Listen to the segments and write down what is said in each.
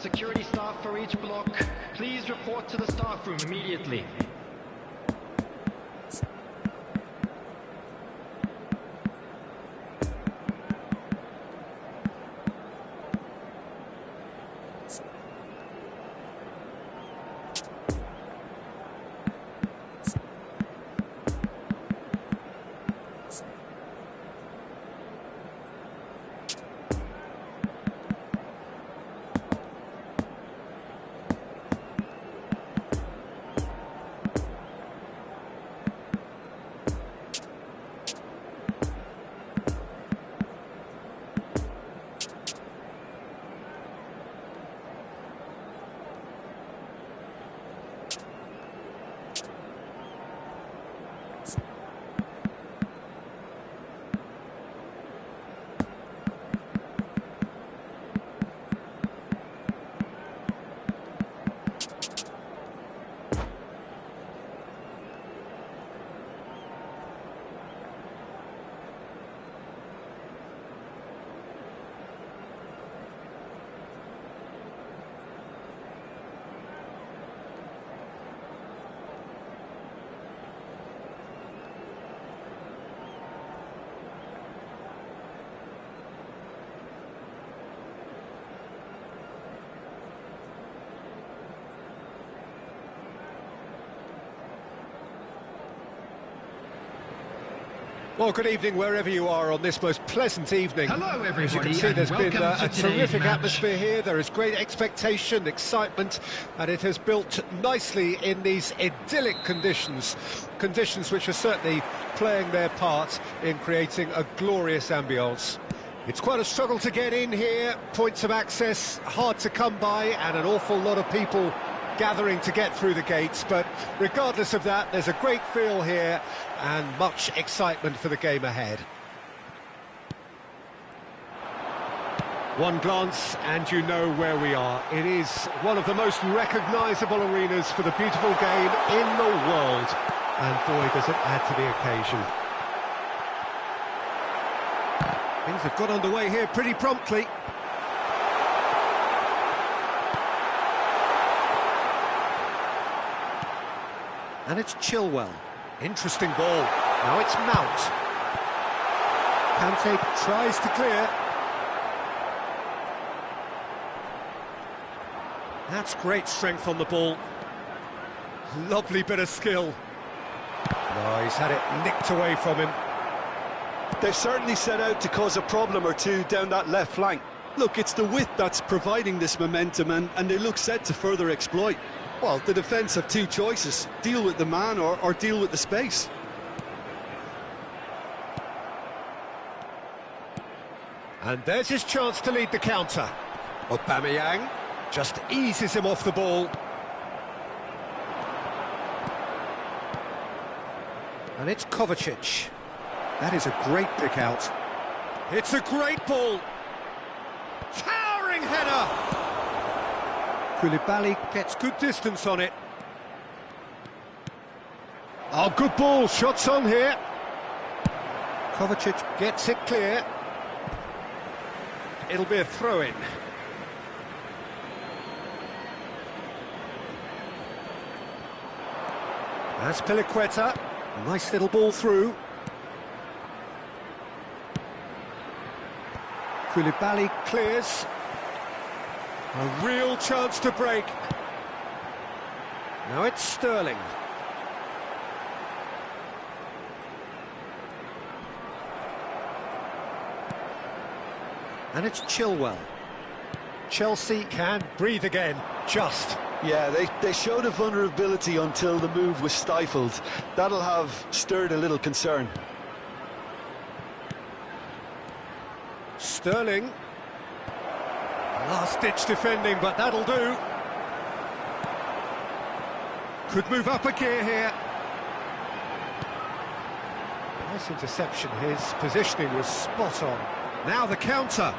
Security staff for each block, please report to the staff room immediately. Well, good evening wherever you are on this most pleasant evening. Hello everybody, as you can see, there's been a terrific match. atmosphere here. There is great expectation, excitement, and it has built nicely in these idyllic conditions. Conditions which are certainly playing their part in creating a glorious ambience. It's quite a struggle to get in here, points of access hard to come by, and an awful lot of people gathering to get through the gates, but regardless of that, there's a great feel here and much excitement for the game ahead. One glance and you know where we are. It is one of the most recognisable arenas for the beautiful game in the world, and boy does it add to the occasion. Things have got underway here pretty promptly. And it's Chilwell. Interesting ball. Now it's Mount. Kante tries to clear. That's great strength on the ball. Lovely bit of skill. No, he's had it nicked away from him. They've certainly set out to cause a problem or two down that left flank. Look, it's the width that's providing this momentum, and they look set to further exploit. Well, the defence have two choices: deal with the man or deal with the space. And there's his chance to lead the counter. Aubameyang just eases him off the ball. And it's Kovacic. That is a great pick out. It's a great ball. Towering header. Koulibaly gets good distance on it. Oh, good ball, shots on here. Kovacic gets it clear. It'll be a throw-in. That's Piliqueta. Nice little ball through. Koulibaly clears. A real chance to break. Now it's Sterling. And it's Chilwell. Chelsea can breathe again, just. Yeah, they showed a vulnerability until the move was stifled. That'll have stirred a little concern. Sterling. Last-ditch defending, but that'll do. Could move up a gear here. Nice interception. His positioning was spot on. Now the counter.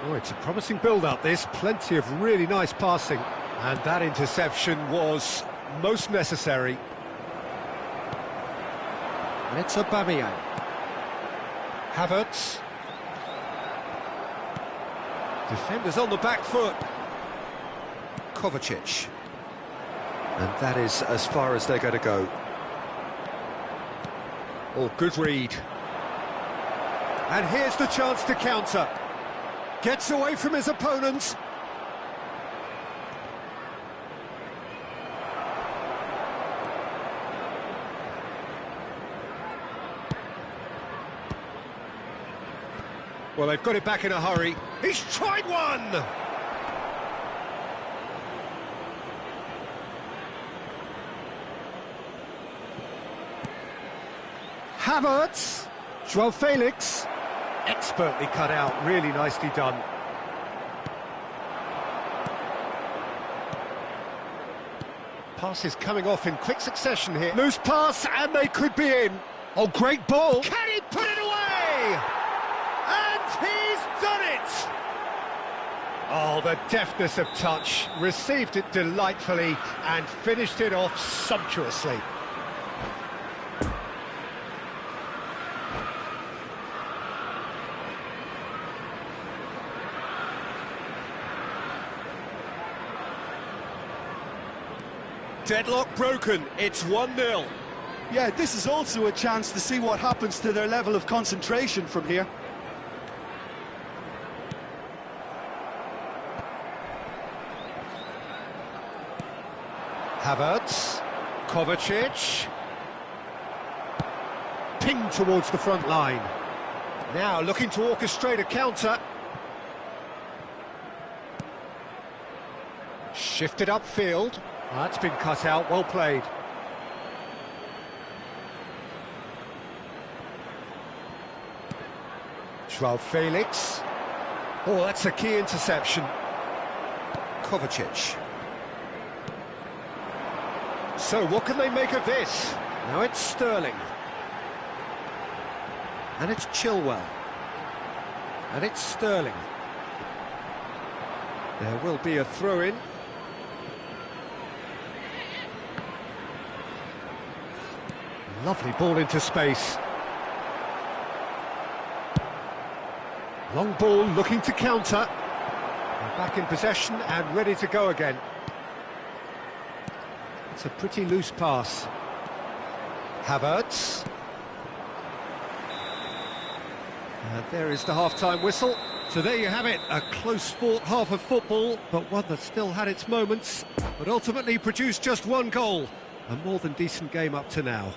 Oh, it's a promising build-up, this. Plenty of really nice passing. And that interception was most necessary. And it's Aubameyang. Havertz. Defenders on the back foot. Kovacic. And that is as far as they're going to go. Oh, good read. And here's the chance to counter. Gets away from his opponents. Well, they've got it back in a hurry. He's tried one! Havertz, Joao Felix, expertly cut out, really nicely done. Pass is coming off in quick succession here. Loose pass, and they could be in. Oh, great ball. Can he put it away? And he's done it! Oh, the deftness of touch. Received it delightfully and finished it off sumptuously. Deadlock broken, it's 1-0. Yeah, this is also a chance to see what happens to their level of concentration from here. Havertz, Kovacic, pinged towards the front line. Now looking to orchestrate a counter. Shifted upfield. That's been cut out, well played. Joao Felix. Oh, that's a key interception. Kovacic. So, what can they make of this? Now it's Sterling. And it's Chilwell. And it's Sterling. There will be a throw-in. Lovely ball into space. Long ball looking to counter. They're back in possession and ready to go again. It's a pretty loose pass. Havertz. And there is the half-time whistle. So there you have it, a close-fought half of football, but one that still had its moments, but ultimately produced just one goal. A more than decent game up to now.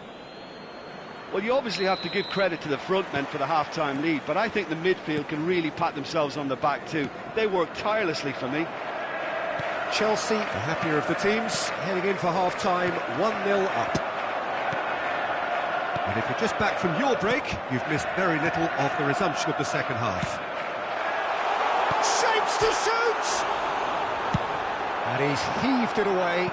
Well, you obviously have to give credit to the front men for the half-time lead, but I think the midfield can really pat themselves on the back too. They work tirelessly for me. Chelsea, the happier of the teams, heading in for half-time, 1-0 up. And if you're just back from your break, you've missed very little of the resumption of the second half. Shapes to shoot! And he's heaved it away.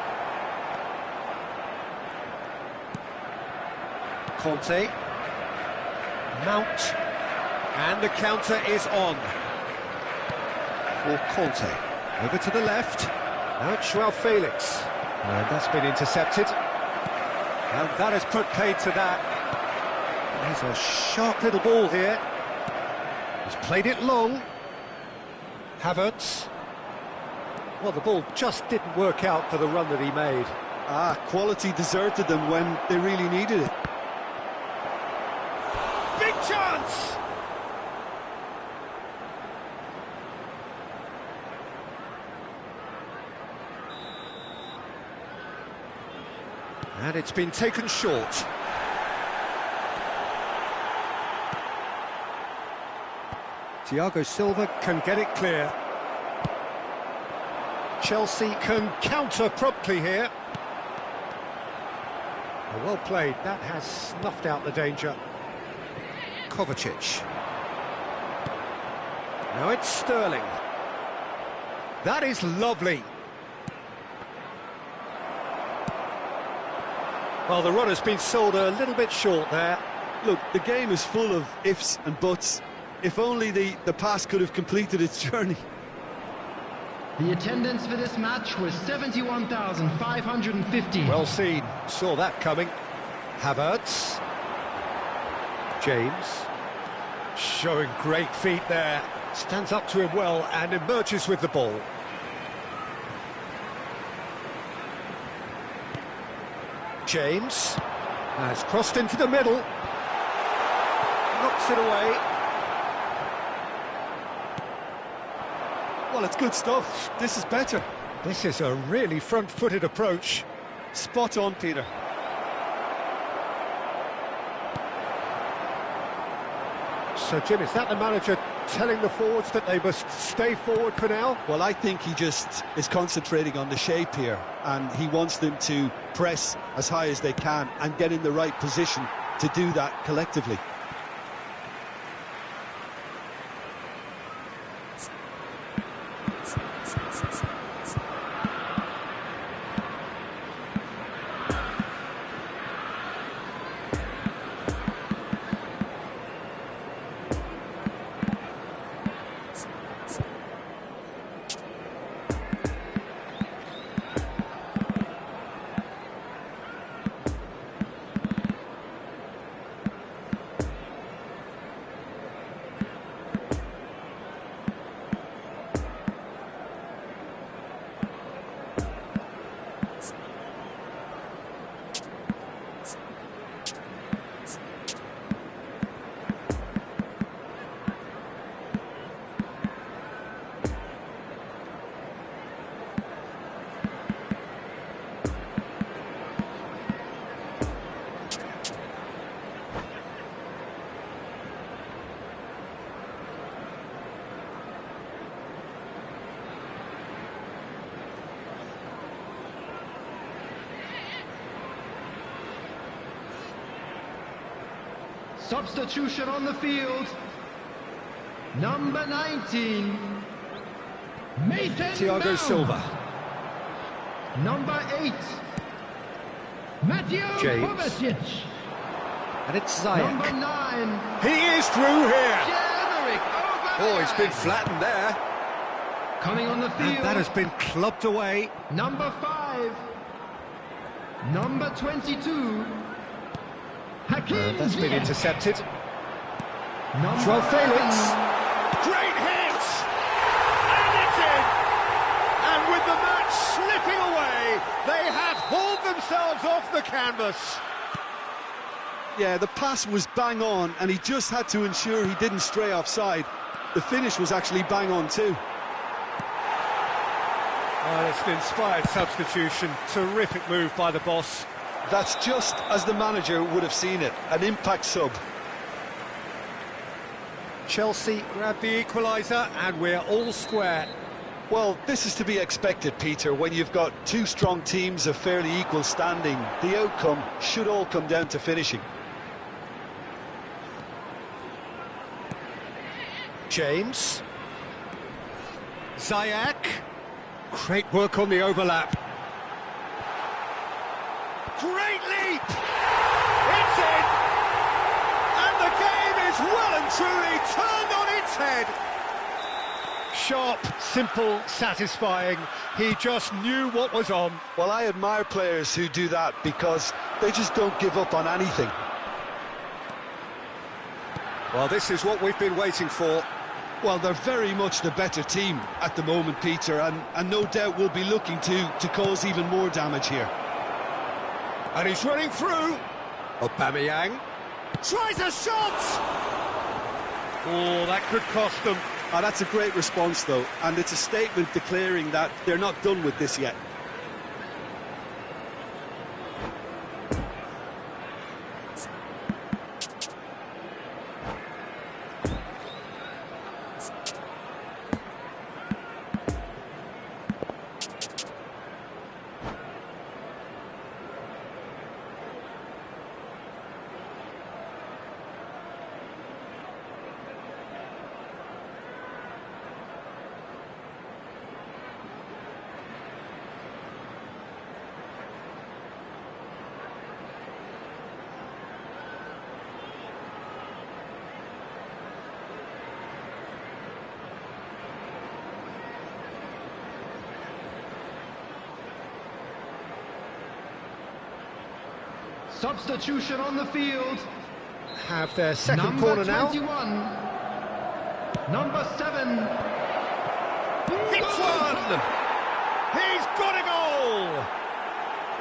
Conte, Mount, and the counter is on for Conte. Over to the left, now it's Joao Felix, and that's been intercepted. And that has put paid to that. There's a sharp little ball here. He's played it long. Havertz. Well, the ball just didn't work out for the run that he made. Quality deserted them when they really needed it. Big chance! And it's been taken short. Thiago Silva can get it clear. Chelsea can counter promptly here. Well played, that has snuffed out the danger. Kovacic. Now it's Sterling. That is lovely. Well, the run has been sold a little bit short there. Look, the game is full of ifs and buts. If only the pass could have completed its journey. The attendance for this match was 71,550. Well seen, saw that coming. Havertz. James. Showing great feet there. Stands up to him well and emerges with the ball. James has crossed into the middle. Knocks it away. Well, it's good stuff. This is better. This is a really front-footed approach. Spot on, Peter. So, Jim, is that the manager telling the forwards that they must stay forward for now? Well, I think he just is concentrating on the shape here, and he wants them to press as high as they can and get in the right position to do that collectively. Substitution on the field. Number 19, Mason Thiago Mount. Silva. Number 8, Matthew James. Kovacic. And it's Number Ziyech. 9, He is through here. Jemerick Oh, he's been Aubameyang. flattened there. Coming on the field. And that has been clubbed away. Number 5, number 22, Hakim That's been Ziyech. intercepted. Number Joao Felix. 11, Great hit! And it's in! And with the match slipping away, they have hauled themselves off the canvas. Yeah, the pass was bang on, and he just had to ensure he didn't stray offside. The finish was actually bang on too. Well, it's an inspired substitution. Terrific move by the boss. That's just as the manager would have seen it, an impact sub. Chelsea grab the equaliser, and we're all square. Well, this is to be expected, Peter, when you've got two strong teams of fairly equal standing. The outcome should all come down to finishing. James. Ziyech. Great work on the overlap. Great leap! It's in! And the game is well and truly turned on its head. Sharp, simple, satisfying. He just knew what was on. Well, I admire players who do that because they just don't give up on anything. Well, this is what we've been waiting for. Well, they're very much the better team at the moment, Peter, and no doubt will be looking to cause even more damage here. And he's running through. Aubameyang tries a shot! Oh, that could cost them. Oh, that's a great response, though, and it's a statement declaring that they're not done with this yet. substitution on the field. Have their second Number corner now. 21. Number 7. Hits one! He's got a goal!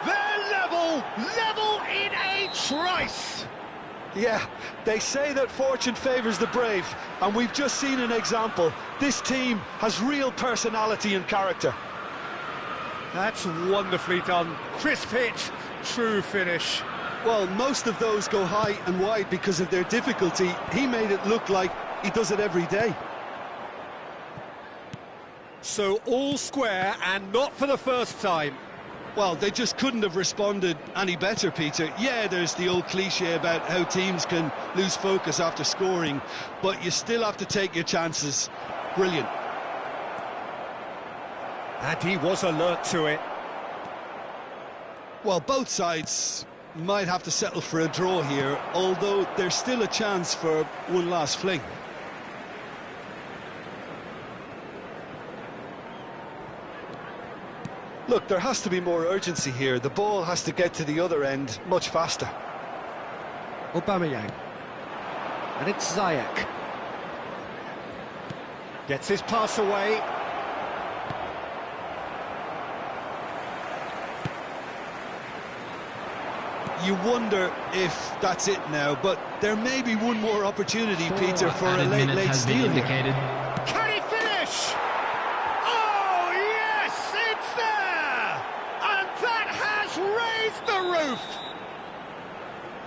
They're level in a trice. Yeah, they say that fortune favours the brave, and we've just seen an example. This team has real personality and character. That's wonderfully done. Crisp hit, true finish. Well, most of those go high and wide because of their difficulty. He made it look like he does it every day. So all square, and not for the first time. Well, they just couldn't have responded any better, Peter. Yeah, there's the old cliche about how teams can lose focus after scoring, but you still have to take your chances. Brilliant. And he was alert to it. Well, both sides might have to settle for a draw here, although there's still a chance for one last fling. Look, there has to be more urgency here. The ball has to get to the other end much faster. Aubameyang. And it's Ziyech. Gets his pass away. You wonder if that's it now, but there may be one more opportunity, Peter, for a late steal here. Can he finish? Oh, yes, it's there! And that has raised the roof!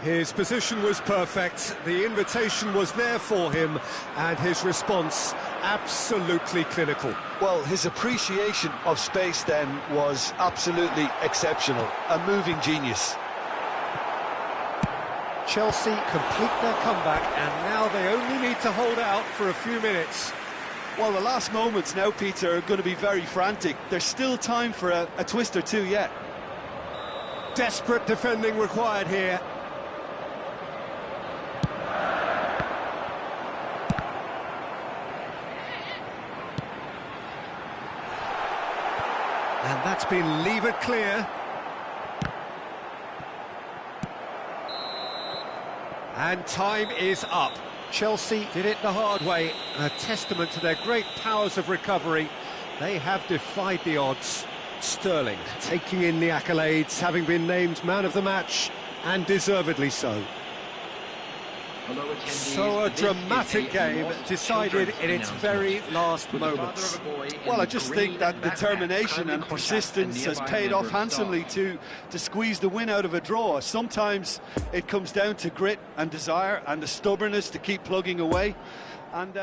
His position was perfect, the invitation was there for him, and his response absolutely clinical. Well, his appreciation of space then was absolutely exceptional, a moving genius. Chelsea complete their comeback, and now they only need to hold out for a few minutes. Well, the last moments now, Peter, are going to be very frantic. There's still time for a twist or two yet. Desperate defending required here. And that's been levered clear. And time is up. Chelsea did it the hard way, a testament to their great powers of recovery. They have defied the odds. Sterling taking in the accolades, having been named man of the match, and deservedly so. So a dramatic game decided in its very last moments. Well, I just think that determination and persistence has paid off handsomely to squeeze the win out of a draw. Sometimes it comes down to grit and desire and the stubbornness to keep plugging away. And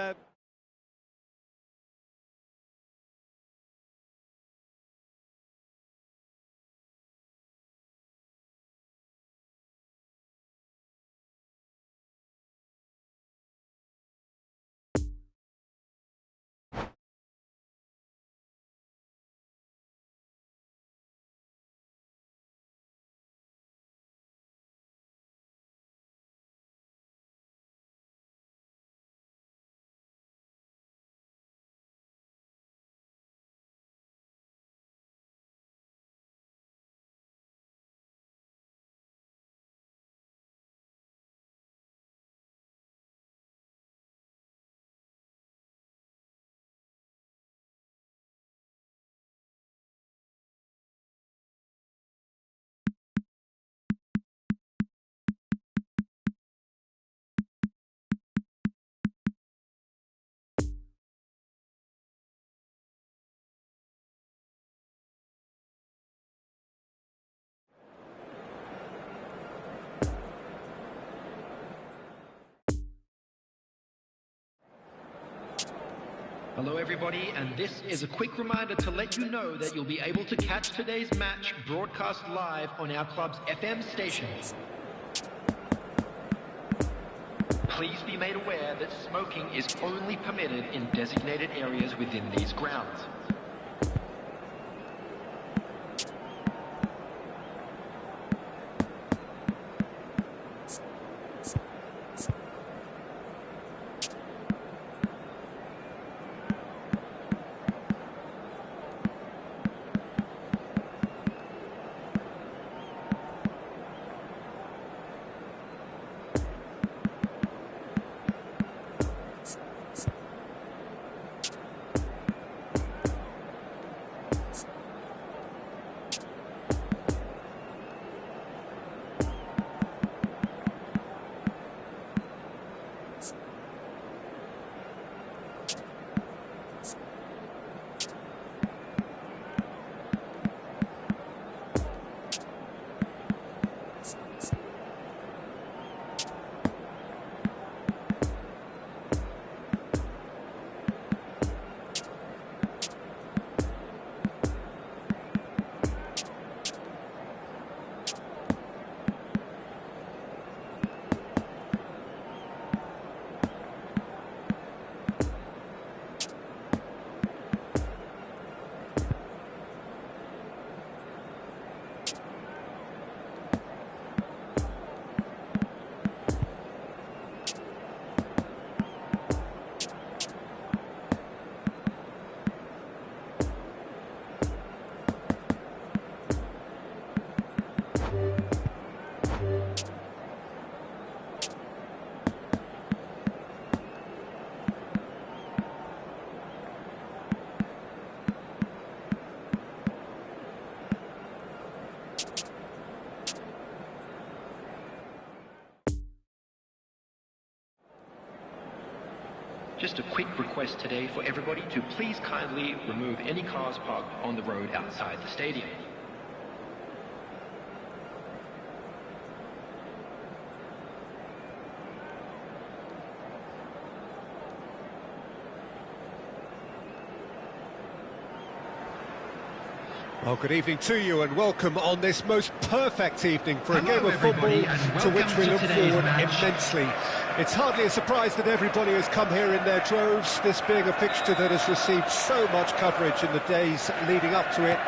Hello everybody, and this is a quick reminder to let you know that you'll be able to catch today's match broadcast live on our club's FM stations. Please be made aware that smoking is only permitted in designated areas within these grounds. Just a quick request today for everybody to please kindly remove any cars parked on the road outside the stadium. Well, good evening to you and welcome on this most perfect evening for a game of football to which we look forward immensely. It's hardly a surprise that everybody has come here in their droves, this being a fixture that has received so much coverage in the days leading up to it.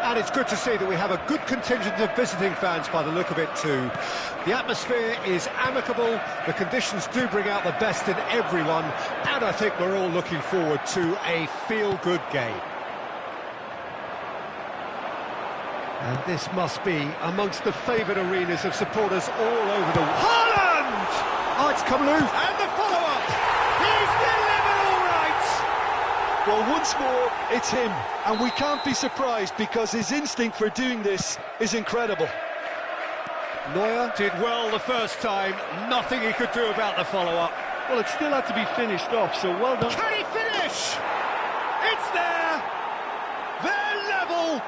And it's good to see that we have a good contingent of visiting fans by the look of it too. The atmosphere is amicable, the conditions do bring out the best in everyone, and I think we're all looking forward to a feel-good game. And this must be amongst the favoured arenas of supporters all over the world. Haaland! Oh, it's come loose. And the follow-up! He's delivered all right! Well, once more, it's him. And we can't be surprised because his instinct for doing this is incredible. Neuer did well the first time. Nothing he could do about the follow-up. Well, it still had to be finished off, so well done. Can he finish? It's there! They're level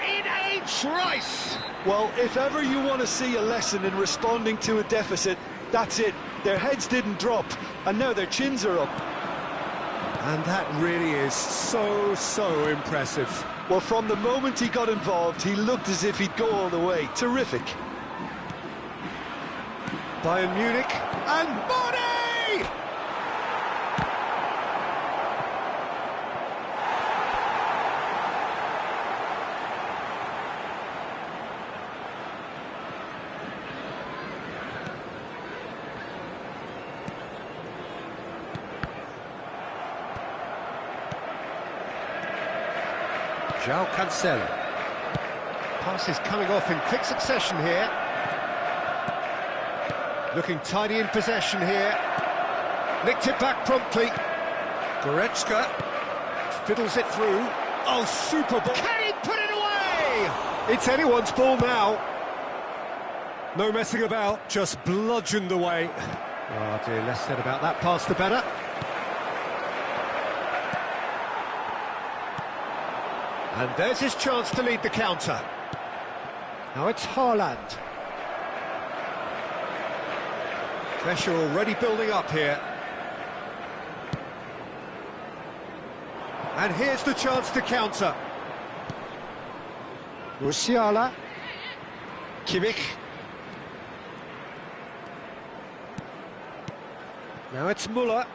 in a trice! Well, if ever you want to see a lesson in responding to a deficit, that's it. Their heads didn't drop, and now their chins are up. And that really is so impressive. Well, from the moment he got involved, he looked as if he'd go all the way. Terrific. Bayern Munich, and Bonney! João Cancelo. Pass is coming off in quick succession here. Looking tidy in possession here. Nicked it back promptly. Goretzka fiddles it through. Oh, super ball. Can he put it away? It's anyone's ball now. No messing about, just bludgeoned away. Oh dear, less said about that pass the better. And there's his chance to lead the counter. Now it's Haaland. Pressure already building up here. And here's the chance to counter. Musiala. Kimmich. Now it's Müller.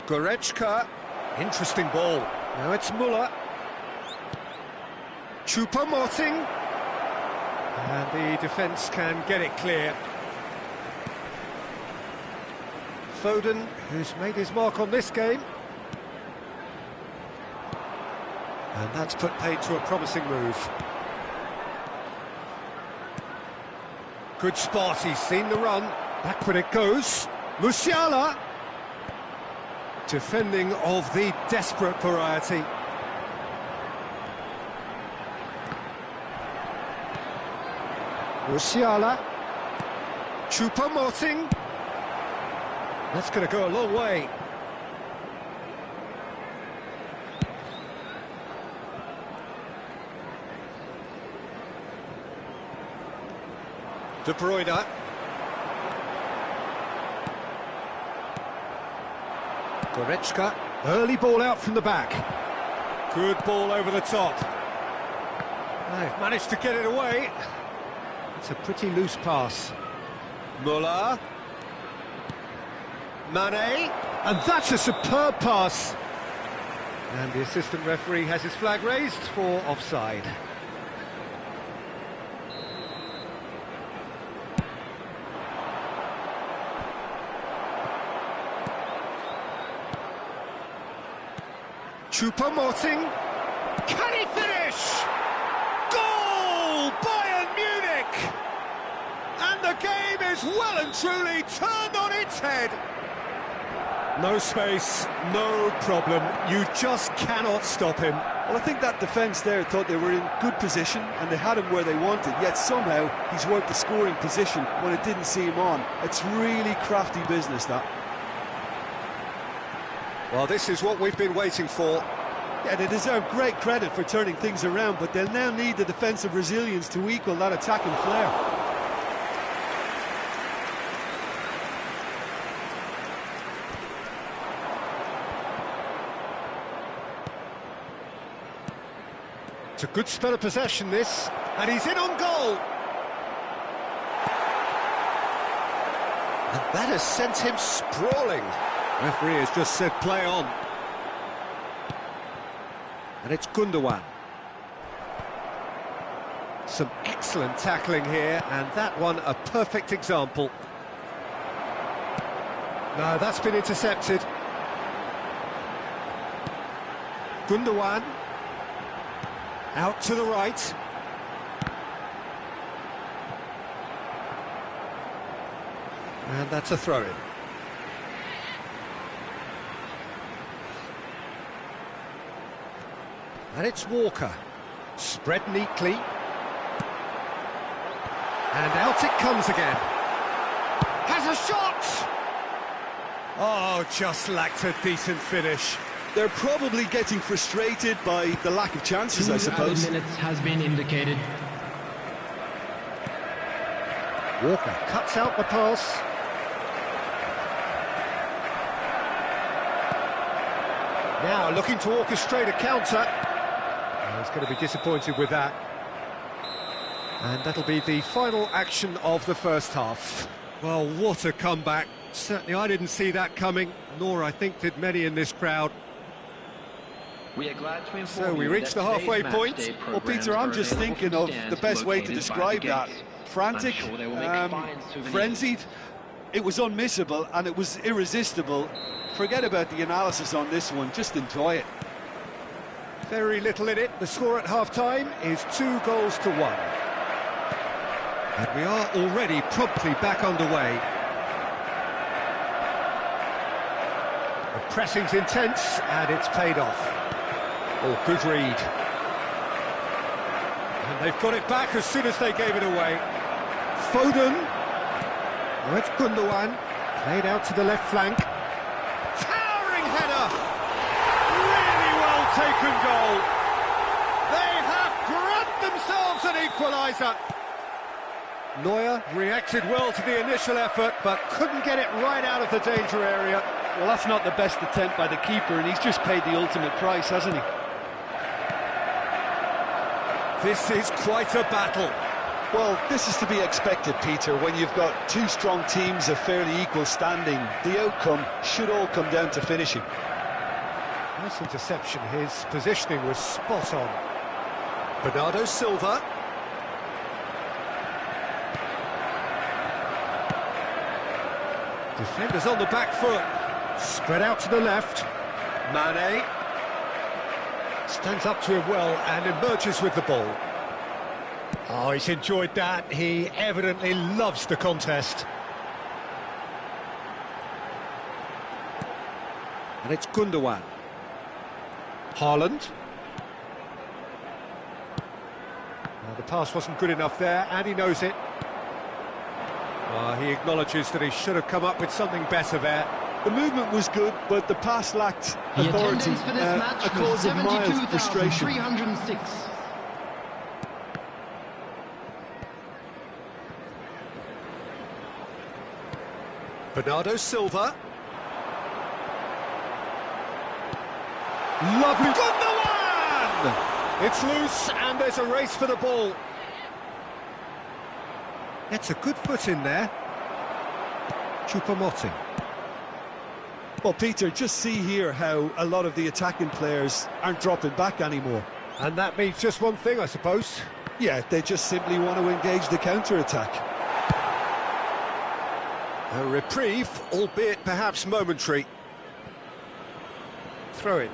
Goretzka. Interesting ball. Now it's Müller. Choupo-Moting, and the defence can get it clear. Foden, who's made his mark on this game. And that's put paid to a promising move. Good spot, he's seen the run. Backward it goes. Musiala. Defending of the desperate variety. Musiala. Choupo-Moting. That's going to go a long way. De Bruyne. Goretzka. Early ball out from the back. Good ball over the top. They've managed to get it away. It's a pretty loose pass. Müller. Mane. And that's a superb pass. And the assistant referee has his flag raised for offside. Choupo-Moting. Can he finish? Goal! Bayern Munich! And the game is well and truly turned on its head. No space, no problem. You just cannot stop him. Well, I think that defence there thought they were in good position and they had him where they wanted, yet somehow he's worked the scoring position when it didn't see him on. It's really crafty business, that. Well, this is what we've been waiting for. Yeah, they deserve great credit for turning things around, but they'll now need the defensive resilience to equal that attacking flair. It's a good spell of possession, this, and he's in on goal. And that has sent him sprawling. Referee has just said play on. And it's Gundogan. Some excellent tackling here, and that one a perfect example. No, that's been intercepted. Gundogan. Out to the right. And that's a throw-in. And it's Walker. Spread neatly. And out it comes again. Has a shot! Oh, just lacked a decent finish. They're probably getting frustrated by the lack of chances, I suppose. 2 minutes has been indicated. Walker cuts out the pass. Now looking to orchestrate a counter. He's going to be disappointed with that. And that'll be the final action of the first half. Well, what a comeback. Certainly I didn't see that coming, nor I think did many in this crowd. We are glad to inform So we you reached that the halfway today's point. match day Well, Peter, programs I'm are just available thinking from of stands the best way to located by the describe that. gates. Frantic, I'm sure they will make fine souvenirs. frenzied. It was unmissable and it was irresistible. Forget about the analysis on this one, just enjoy it. Very little in it. The score at half-time is 2-1. And we are already promptly back underway. The pressing's intense, and it's paid off. Oh, good read. And they've got it back as soon as they gave it away. Foden. Oh, it's Gundogan. Played out to the left flank. Towering header! Really well taken goal. They have grabbed themselves an equaliser. Neuer reacted well to the initial effort, but couldn't get it right out of the danger area. Well, that's not the best attempt by the keeper, and he's just paid the ultimate price, hasn't he? This is quite a battle. Well, this is to be expected, Peter, when you've got two strong teams of fairly equal standing. The outcome should all come down to finishing. Nice interception. His positioning was spot on. Bernardo Silva. Defenders on the back foot. Spread out to the left. Mane. Stands up to him well and emerges with the ball. Oh, he's enjoyed that. He evidently loves the contest. And it's Gundogan. Haaland. Well, the pass wasn't good enough there, and he knows it. He acknowledges that he should have come up with something better there. The movement was good, but the pass lacked The authority, attendance for this match a cause was of mild frustration. 72,306. Bernardo Silva. Lovely. Gundogan! It's loose, and there's a race for the ball. It's a good foot in there. Choupo-Moting. Well, Peter, just see here how a lot of the attacking players aren't dropping back anymore. And that means just one thing, I suppose. Yeah, they just simply want to engage the counter-attack. A reprieve, albeit perhaps momentary. Throw it.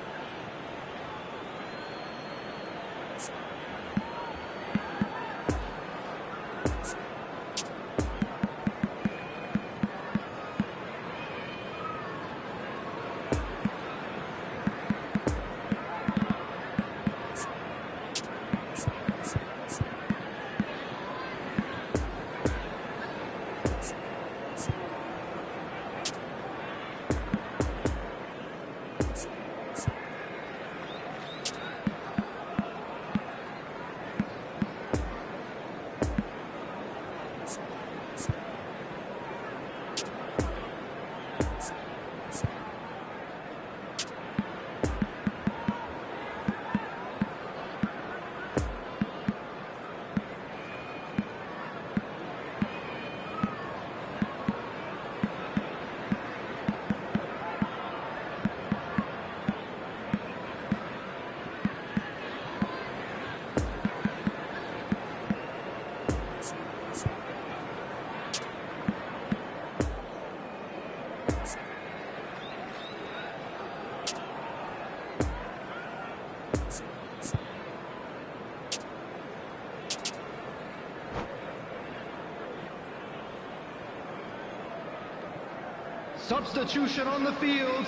Substitution on the field.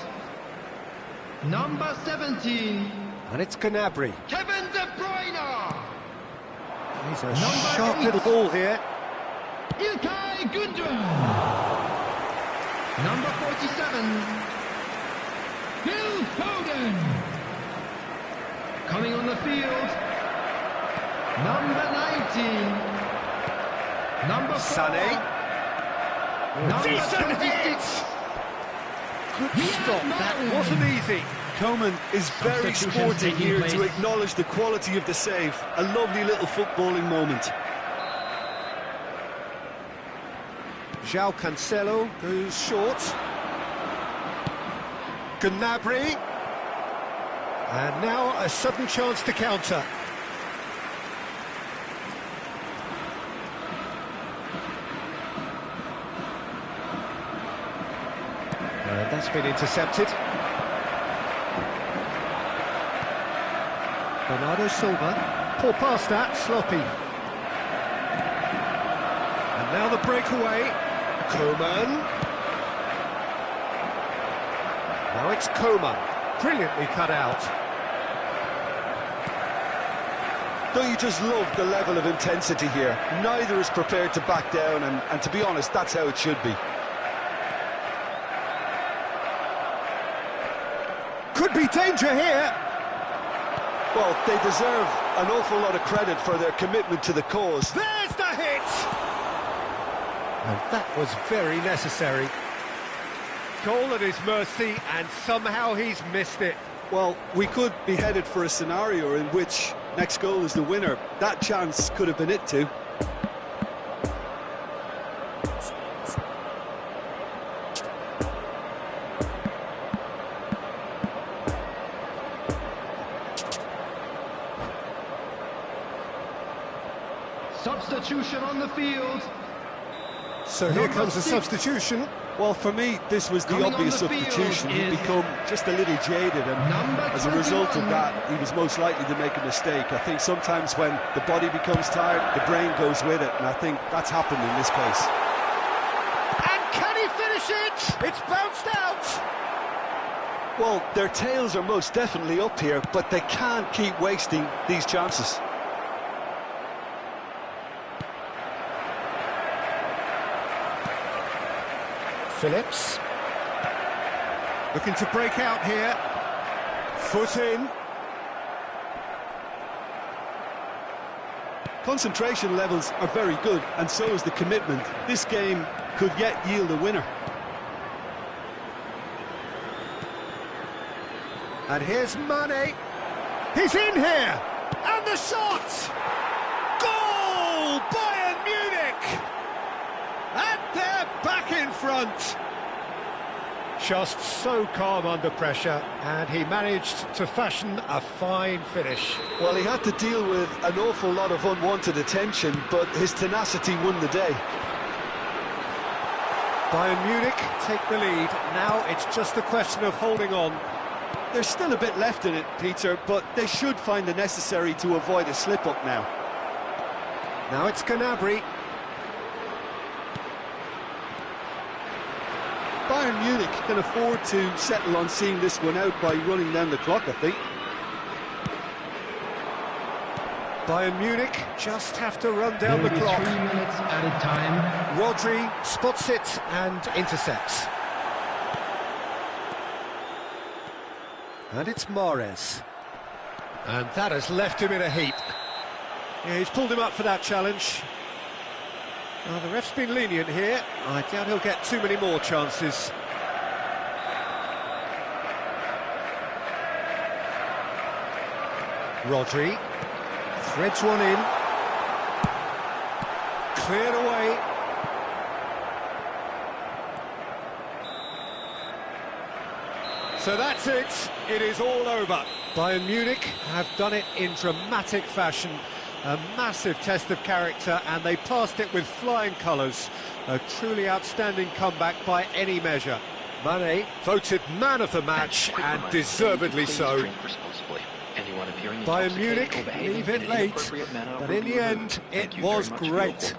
Number 17. And it's Gnabry. Kevin De Bruyne. He's a Number sharp 8. little ball here. Ilkay Gundogan. Number 47. Phil Foden. Coming on the field. Number 19. Number 4. Sané. Number Decent 26. hit! Good stop, that wasn't easy. Coman is very Substitutions sporting taking here place. to acknowledge the quality of the save. A lovely little footballing moment. João Cancelo goes short. Gnabry. And now a sudden chance to counter. And that's been intercepted. Bernardo Silva. Poor pass that, sloppy. And now the breakaway. Coman. Now it's Coman. Brilliantly cut out. Don't you just love the level of intensity here? Neither is prepared to back down, and to be honest, that's how it should be. Could be danger here. Well, they deserve an awful lot of credit for their commitment to the cause. There's the hit! And that was very necessary. Goal at his mercy, and somehow he's missed it. Well, we could be headed for a scenario in which next goal is the winner. That chance could have been it too. Substitution on the field. So here comes the substitution. Well, for me, this was the Coming obvious on the substitution. field He'd is become just a little jaded, and Number as a result of 21. that, he was most likely to make a mistake. I think sometimes when the body becomes tired, the brain goes with it, and I think that's happened in this case. And can he finish it? It's bounced out. Well, their tails are most definitely up here, but they can't keep wasting these chances. Phillips. Looking to break out here. Foot in. Concentration levels are very good, and so is the commitment. This game could yet yield a winner. And here's Mane. He's in here. And the shot. Goal! Bayern Munich. And they're back in front. Just so calm under pressure, and he managed to fashion a fine finish. Well, he had to deal with an awful lot of unwanted attention, but his tenacity won the day. Bayern Munich take the lead. Now it's just a question of holding on. There's still a bit left in it, Peter, but they should find the necessary to avoid a slip-up now. Now it's Gnabry. Bayern Munich can afford to settle on seeing this one out by running down the clock, I think. Bayern Munich just have to run down the clock. 3 minutes added time. Rodri spots it and intercepts. And it's Mahrez. And that has left him in a heap. Yeah, he's pulled him up for that challenge. Well, the ref's been lenient here. I doubt he'll get too many more chances. Rodri threads one in. Cleared away. So that's it. It is all over. Bayern Munich have done it in dramatic fashion. A massive test of character, and they passed it with flying colours. A truly outstanding comeback by any measure. Mane voted man of the match, and deservedly so. Drink responsibly. Anyone Bayern Munich leave it late, but in the end, it was great.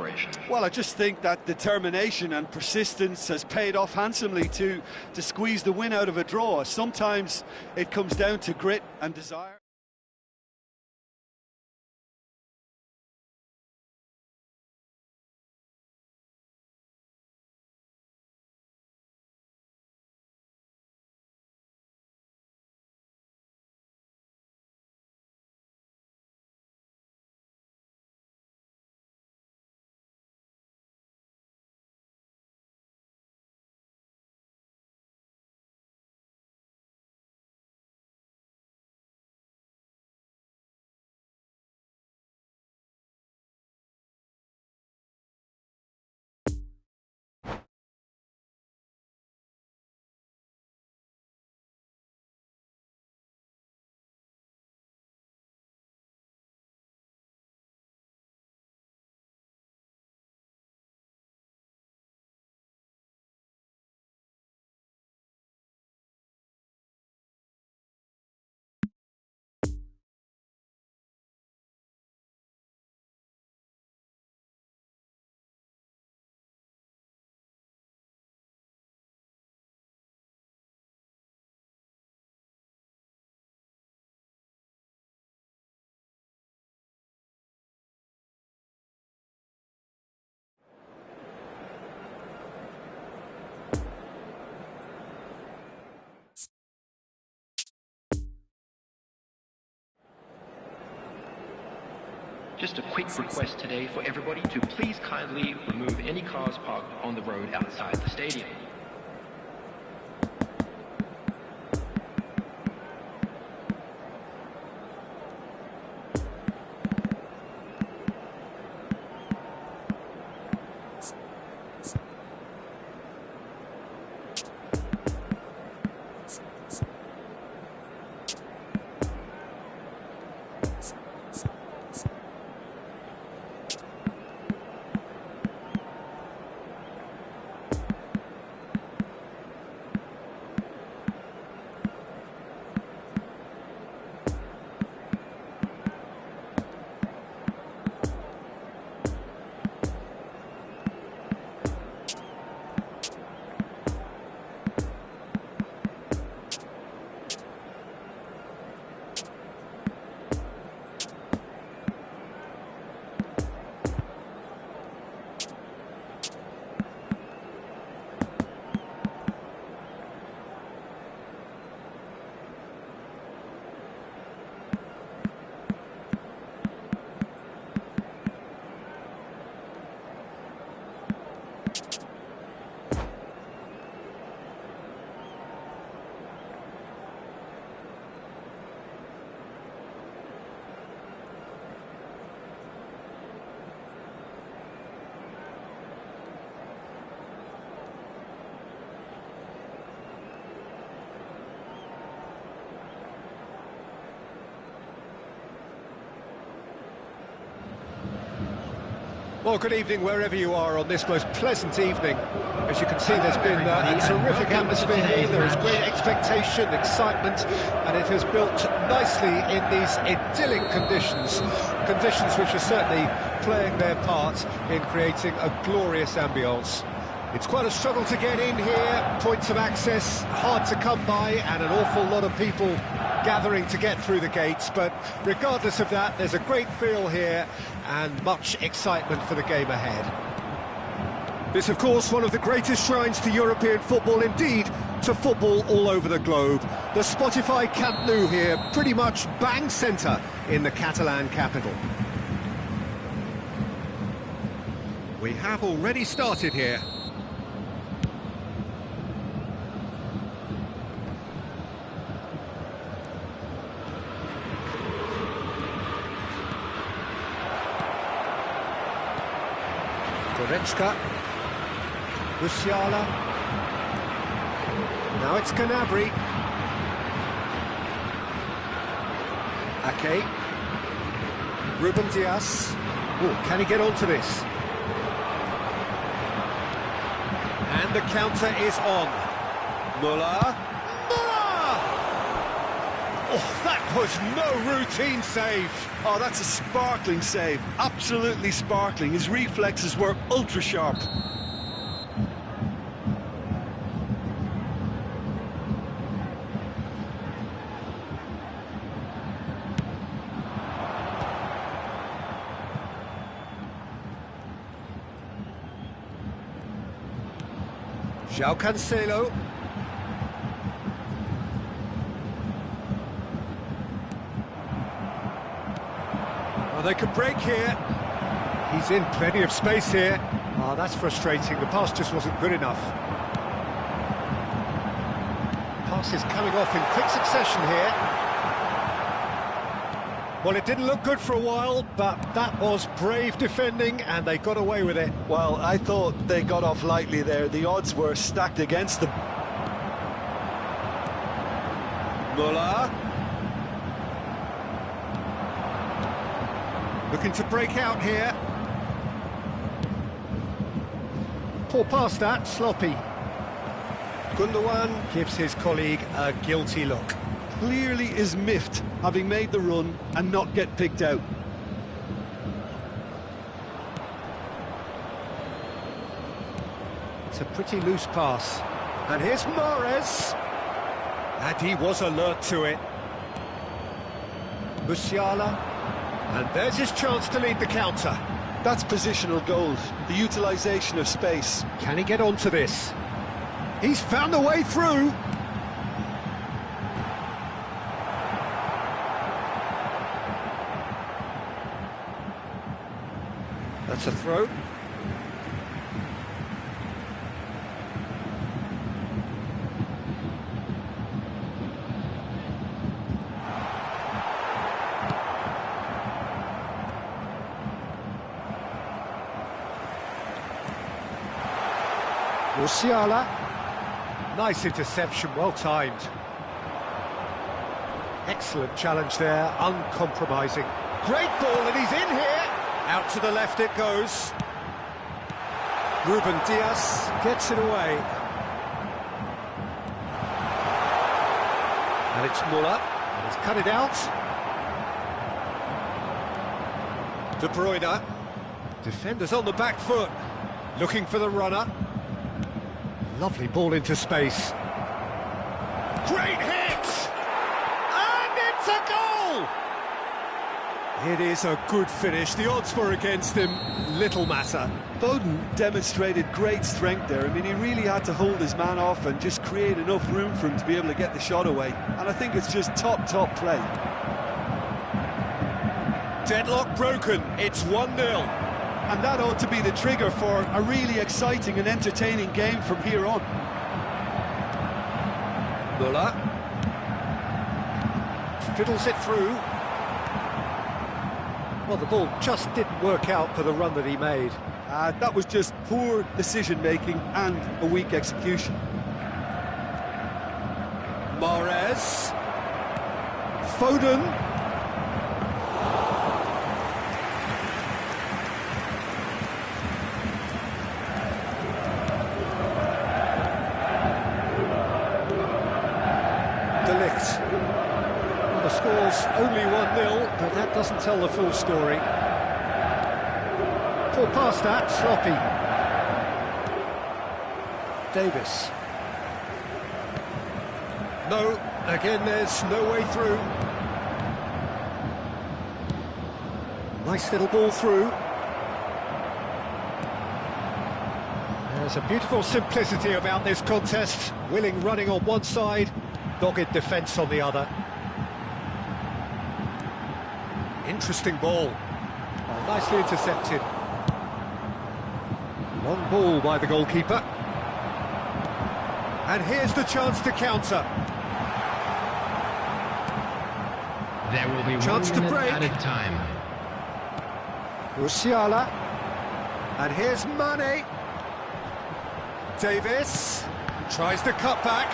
Well, I just think that determination and persistence has paid off handsomely to squeeze the win out of a draw. Sometimes it comes down to grit and desire. Just a quick request today for everybody to please kindly remove any cars parked on the road outside the stadium. Well, good evening wherever you are on this most pleasant evening. As you can see, there's been a terrific atmosphere here. There is great expectation, excitement, and it has built nicely in these idyllic conditions. Conditions which are certainly playing their part in creating a glorious ambience. It's quite a struggle to get in here, points of access hard to come by, and an awful lot of people gathering to get through the gates, but regardless of that, there's a great feel here and much excitement for the game ahead. This, of course, one of the greatest shrines to European football, indeed, to football all over the globe. The Spotify Camp Nou here, pretty much bang centre in the Catalan capital. We have already started here. Goretzka, Musiala, now it's Gnabry, Ake, Ruben Dias. Oh, can he get onto this? And the counter is on. Müller! Oh, that was no routine save. Oh, that's a sparkling save. Absolutely sparkling. His reflexes were ultra sharp. João Cancelo. Oh, they could break here. He's in plenty of space here. Oh, that's frustrating. The pass just wasn't good enough. Pass is coming off in quick succession here. Well, it didn't look good for a while, but that was brave defending, and they got away with it. Well, I thought they got off lightly there. The odds were stacked against them. Muller. Looking to break out here. Poor pass that, sloppy. Gundogan gives his colleague a guilty look. Clearly is miffed, having made the run and not get picked out. It's a pretty loose pass. And here's Mahrez. And he was alert to it. Musiala. And there's his chance to lead the counter. That's positional goals, the utilisation of space. Can he get onto this? He's found a way through. That's a throw. Musiala. Nice interception, well timed. Excellent challenge there, uncompromising. Great ball, and he's in here. Out to the left it goes. Ruben Dias gets it away. And it's Muller, and he's cut it out. De Bruyne. Defenders on the back foot, looking for the runner. Lovely ball into space. Great hit! And it's a goal! It is a good finish. The odds were against him. Little matter. Foden demonstrated great strength there. I mean, he really had to hold his man off and just create enough room for him to be able to get the shot away. And I think it's just top play. Deadlock broken. It's 1-0. And that ought to be the trigger for a really exciting and entertaining game from here on. Muller. Fiddles it through. Well, the ball just didn't work out for the run that he made. That was just poor decision-making and a weak execution. Mahrez. Foden. Well, the score's only 1-0, but that doesn't tell the full story. Poor pass that, sloppy. Davis. No, again there's no way through. Nice little ball through. There's a beautiful simplicity about this contest. Willing running on one side, dogged defence on the other. Interesting ball. Oh, nicely intercepted. Long ball by the goalkeeper. And here's the chance to counter. There will be Chance 1 to minute break. added time. Musiala. And here's Mane. Davis tries to cut back.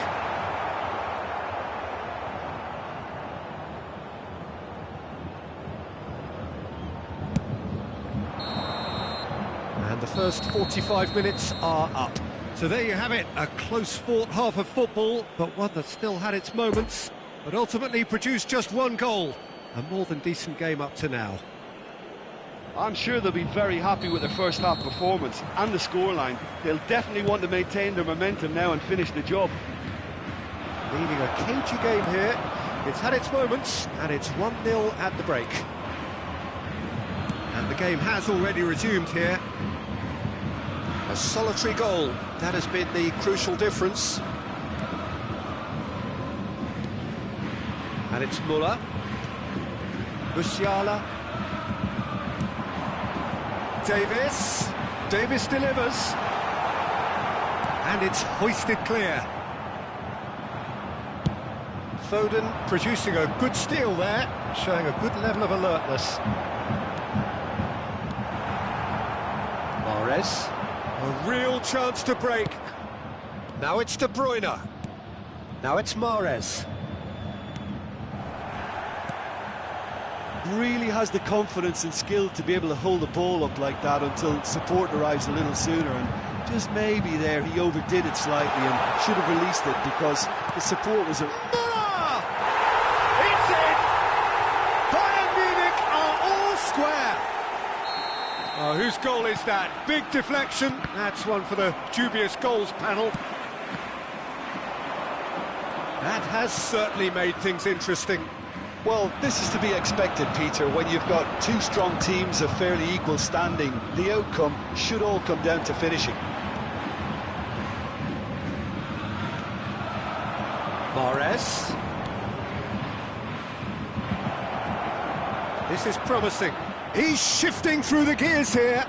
And the first 45 minutes are up. So there you have it, a close-fought half of football, but one that still had its moments. but ultimately produced just one goal. A more than decent game up to now. I'm sure they'll be very happy with their first half performance and the scoreline. They'll definitely want to maintain their momentum now and finish the job. Leading a cagey game here. It's had its moments, and it's 1-0 at the break. And the game has already resumed here. A solitary goal, that has been the crucial difference. And it's Muller. Musiala. Davis delivers. And it's hoisted clear. Foden producing a good steal there, showing a good level of alertness. Mahrez, a real chance to break. Now it's De Bruyne. Now it's Mahrez. Really has the confidence and skill to be able to hold the ball up like that until support arrives a little sooner, and just maybe there he overdid it slightly and should have released it because the support was a... It's in! Bayern Munich are all square! Oh, whose goal is that? Big deflection. That's one for the dubious goals panel. That has certainly made things interesting. Well, this is to be expected, Peter. When you've got two strong teams of fairly equal standing, the outcome should all come down to finishing. Mahrez. This is promising. He's shifting through the gears here.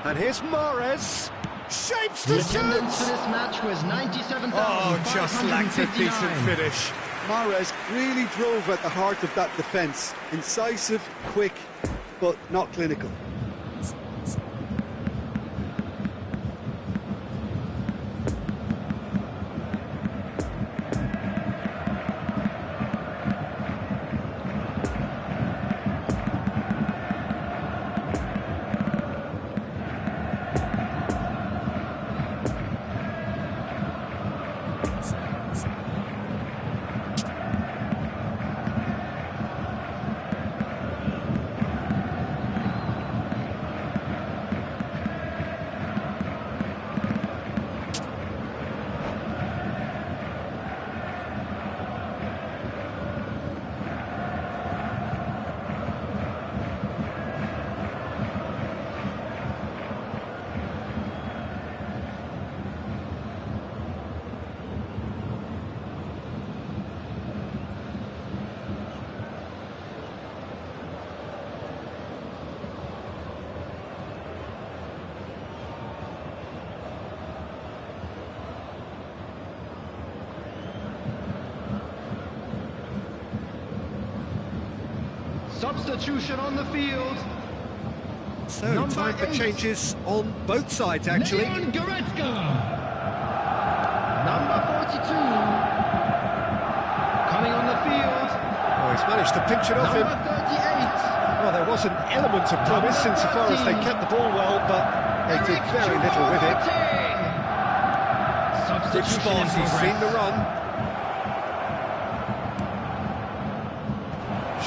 And here's Mahrez. Shapes the Attendance for shoots. this match was 97,559. Oh, just lacked a decent finish. Mahrez really drove at the heart of that defence. Incisive, quick, but not clinical. Substitution on the field. So, Number time for 8. changes on both sides, actually. Leon Goretzka. Number 42. Coming on the field. Oh, he's managed to pinch it off Number him. 38. Well, there was an element of promise insofar as they kept the ball well, but they did very little with it. Good spot, he's seen the run.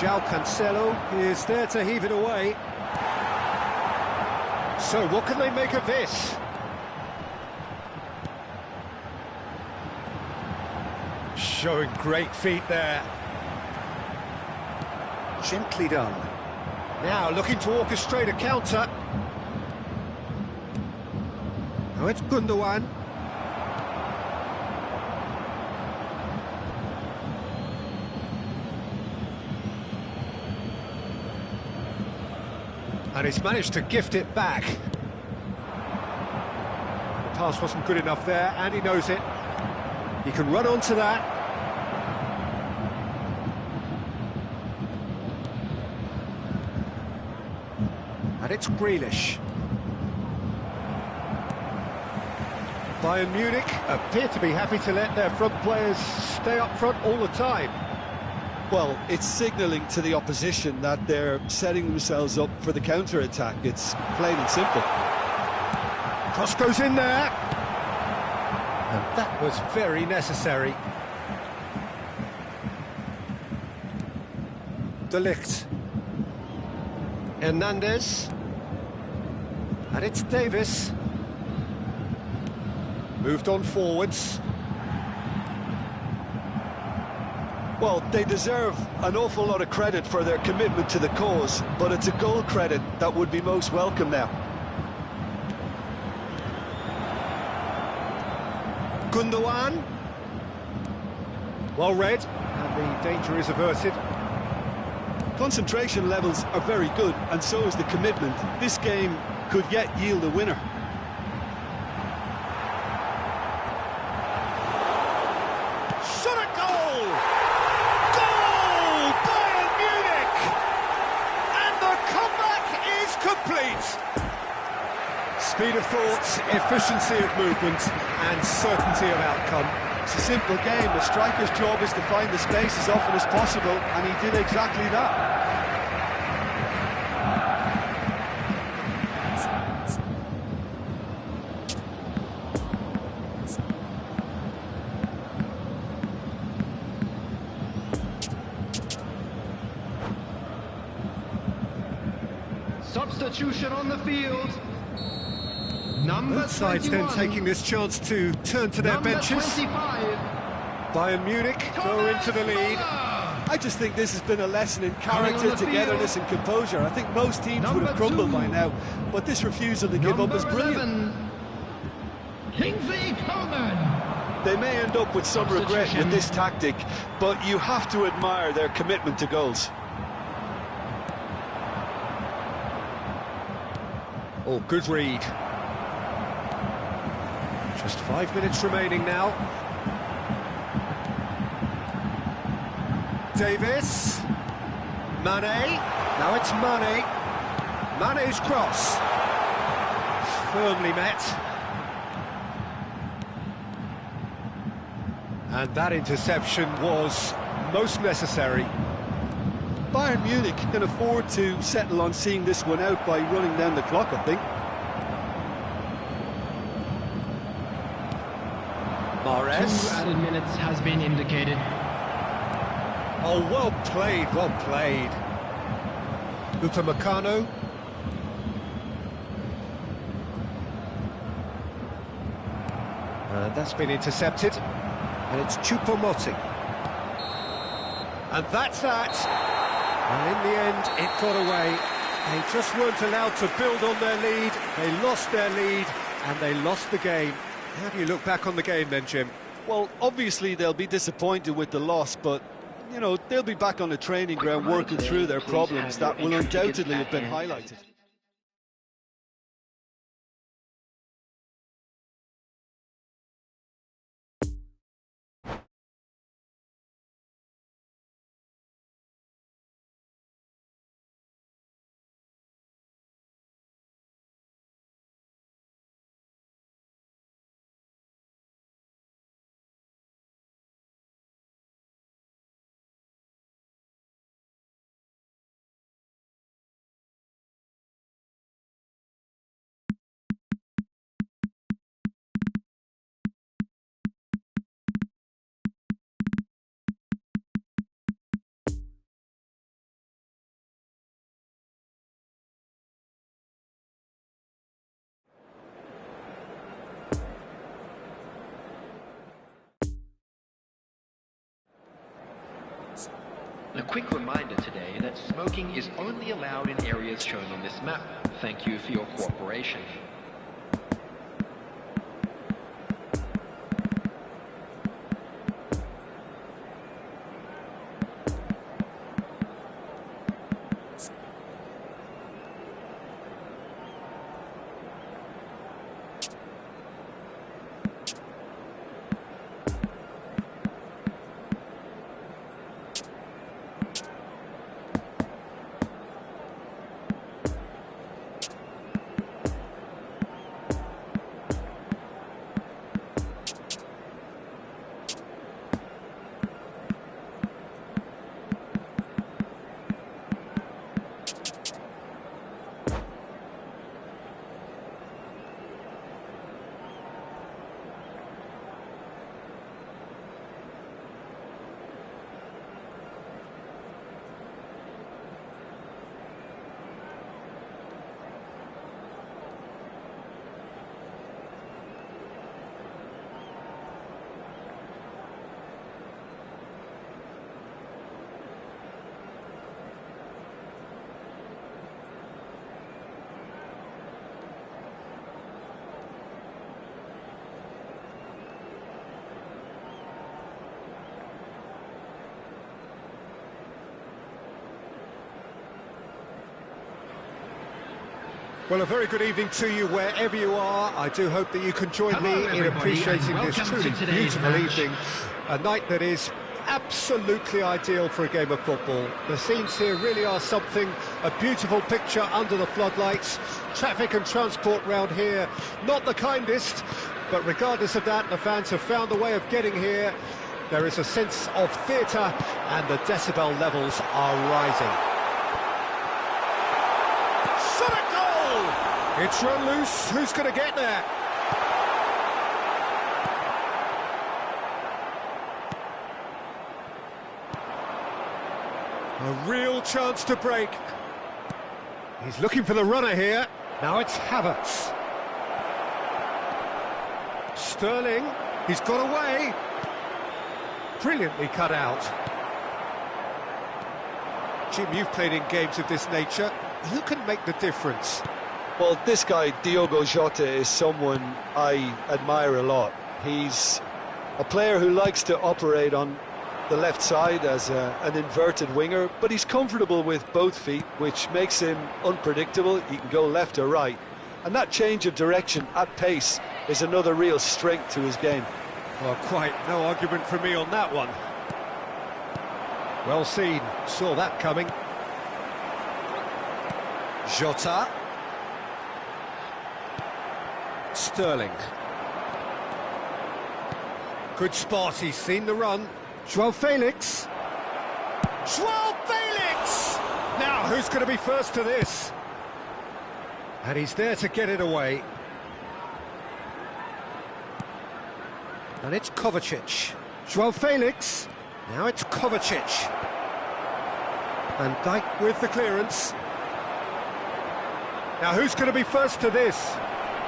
João Cancelo is there to heave it away. So what can they make of this? Showing great feet there. Gently done. Now looking to orchestrate a counter. Now it's Gundogan. And he's managed to gift it back. The pass wasn't good enough there, and he knows it. He can run onto that. And it's Grealish. Bayern Munich appear to be happy to let their front players stay up front all the time. Well, it's signalling to the opposition that they're setting themselves up for the counter-attack. It's plain and simple. Cross goes in there. And that was very necessary. De Ligt. Hernandez. And it's Davis. Moved on forwards. Well, they deserve an awful lot of credit for their commitment to the cause, but it's a goal credit that would be most welcome now. Gundogan. Well read, and the danger is averted. Concentration levels are very good, and so is the commitment. This game could yet yield a winner. Shot at goal! Goal! Bayern Munich! And the comeback is complete! Speed of thought, efficiency of movement, and certainty of outcome. It's a simple game. A striker's job is to find the space as often as possible, and he did exactly that. Substitution on the field. Both sides then taking this chance to turn to their benches. 25. Bayern Munich go into the lead. I just think this has been a lesson in character, togetherness and composure. I think most teams would have crumbled by now, but this refusal to give up is brilliant. Kingsley Coman. They may end up with some regret with this tactic, but you have to admire their commitment to goals. Oh, good read. Just 5 minutes remaining now. Davis. Mane. Now it's Mane. Mane's cross. Firmly met. And that interception was most necessary. Bayern Munich can afford to settle on seeing this one out by running down the clock, I think. Mahrez. 2 added minutes has been indicated. Oh, well played, well played. Upamecano. That's been intercepted. And it's Choupo-Moting. And that's that. And in the end, it got away. They just weren't allowed to build on their lead. They lost their lead, and they lost the game. How do you look back on the game then, Jim? Well, obviously they'll be disappointed with the loss, but, you know, they'll be back on the training ground working through their problems that will undoubtedly have been highlighted. A quick reminder today that smoking is only allowed in areas shown on this map. Thank you for your cooperation. Well, a very good evening to you wherever you are. I do hope that you can join Hello, me in everybody, appreciating and this welcome truly to today's beautiful match. evening. A night that is absolutely ideal for a game of football. The scenes here really are something, a beautiful picture under the floodlights. Traffic and transport round here, not the kindest, but regardless of that, the fans have found a way of getting here. There is a sense of theatre, and the decibel levels are rising. Shot at goal! It's run loose, who's going to get there? A real chance to break. He's looking for the runner here. Now it's Havertz. Sterling, he's got away. Brilliantly cut out. Jim, you've played in games of this nature. Who can make the difference? Well, this guy, Diogo Jota, is someone I admire a lot. He's a player who likes to operate on the left side as an inverted winger, but he's comfortable with both feet, which makes him unpredictable. He can go left or right, and that change of direction at pace is another real strength to his game. Well, quite no argument from me on that one. Well seen, saw that coming. Jota. Sterling. Good spot, he's seen the run. João Felix. João Felix! Now, who's going to be first to this? And he's there to get it away. And it's Kovacic. João Felix. Now it's Kovacic. And Dijk with the clearance. Now who's going to be first to this?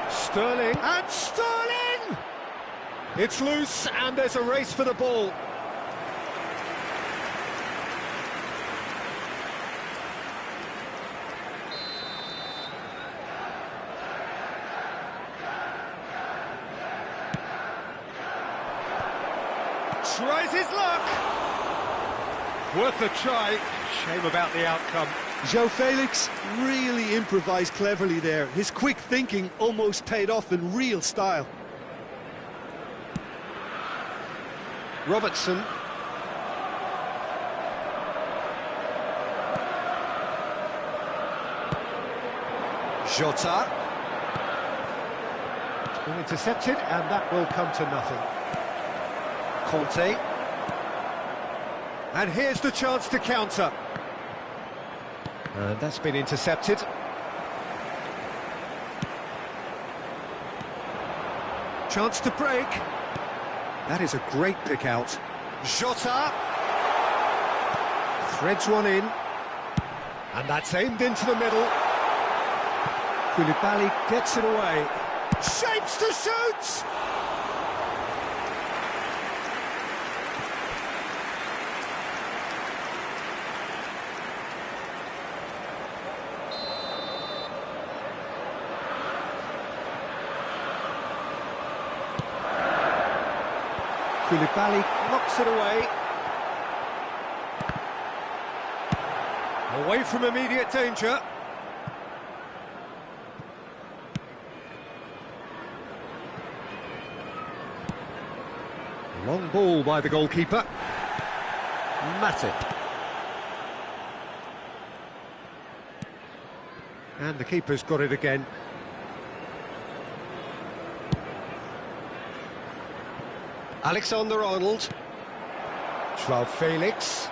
Sterling. And Sterling! It's loose and there's a race for the ball. Tries his luck. Worth a try. Shame about the outcome. João Felix really improvised cleverly there. His quick thinking almost paid off in real style. Robertson. Jota. It's been intercepted and that will come to nothing. Conte. And here's the chance to counter. And that's been intercepted. Chance to break. That is a great pick out. Jota. Threads one in. And that's aimed into the middle. Koulibaly gets it away. Shapes to shoot! Koulibaly knocks it away. Away from immediate danger. Long ball by the goalkeeper. Matip. And the keeper's got it again. Alexander-Arnold. João Felix.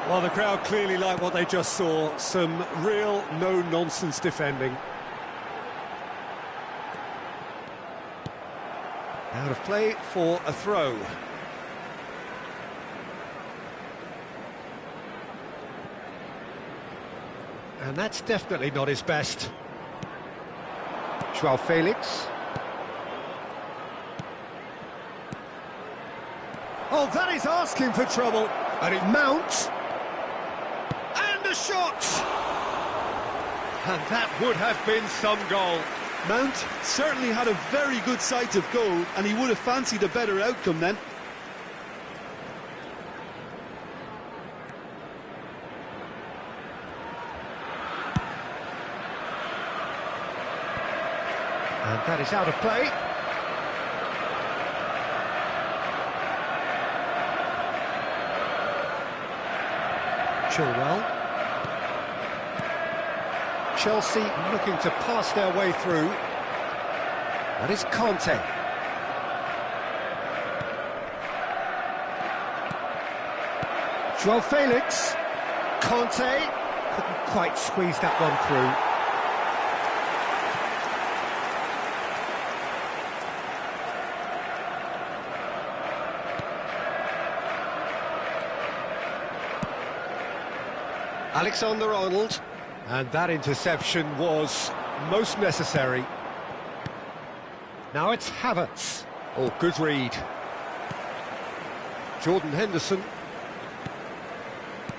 Well, the crowd clearly like what they just saw. Some real no-nonsense defending. Out of play for a throw. And that's definitely not his best. João Felix. Oh, that is asking for trouble. And it mounts. And a shot! And that would have been some goal. Mount certainly had a very good sight of goal, and he would have fancied a better outcome then. And that is out of play. Chilwell. Chelsea looking to pass their way through. That is Conte. João Felix. Conte couldn't quite squeeze that one through. Alexander-Arnold, and that interception was most necessary. Now it's Havertz. Oh, good read. Jordan Henderson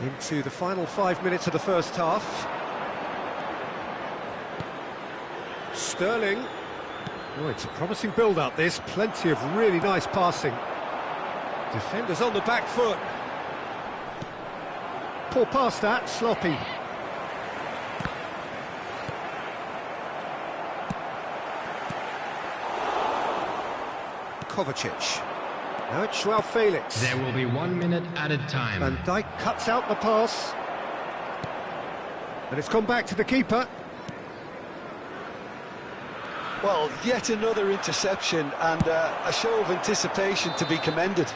into the final 5 minutes of the first half. Sterling. Oh, it's a promising build-up, this. Plenty of really nice passing. Defenders on the back foot. Poor pass that, sloppy. Kovacic. Now it's João Felix. There will be 1 minute added time. Van Dijk cuts out the pass. And it's gone back to the keeper. Well, yet another interception and a show of anticipation to be commended.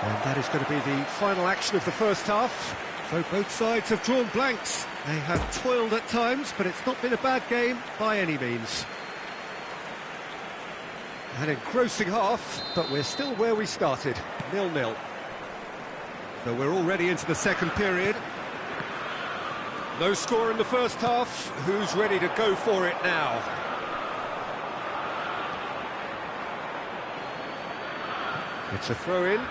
And that is going to be the final action of the first half. So both sides have drawn blanks. They have toiled at times, but it's not been a bad game by any means. An engrossing half, but we're still where we started, 0-0. So we're already into the second period. No score in the first half. Who's ready to go for it now? It's a throw-in.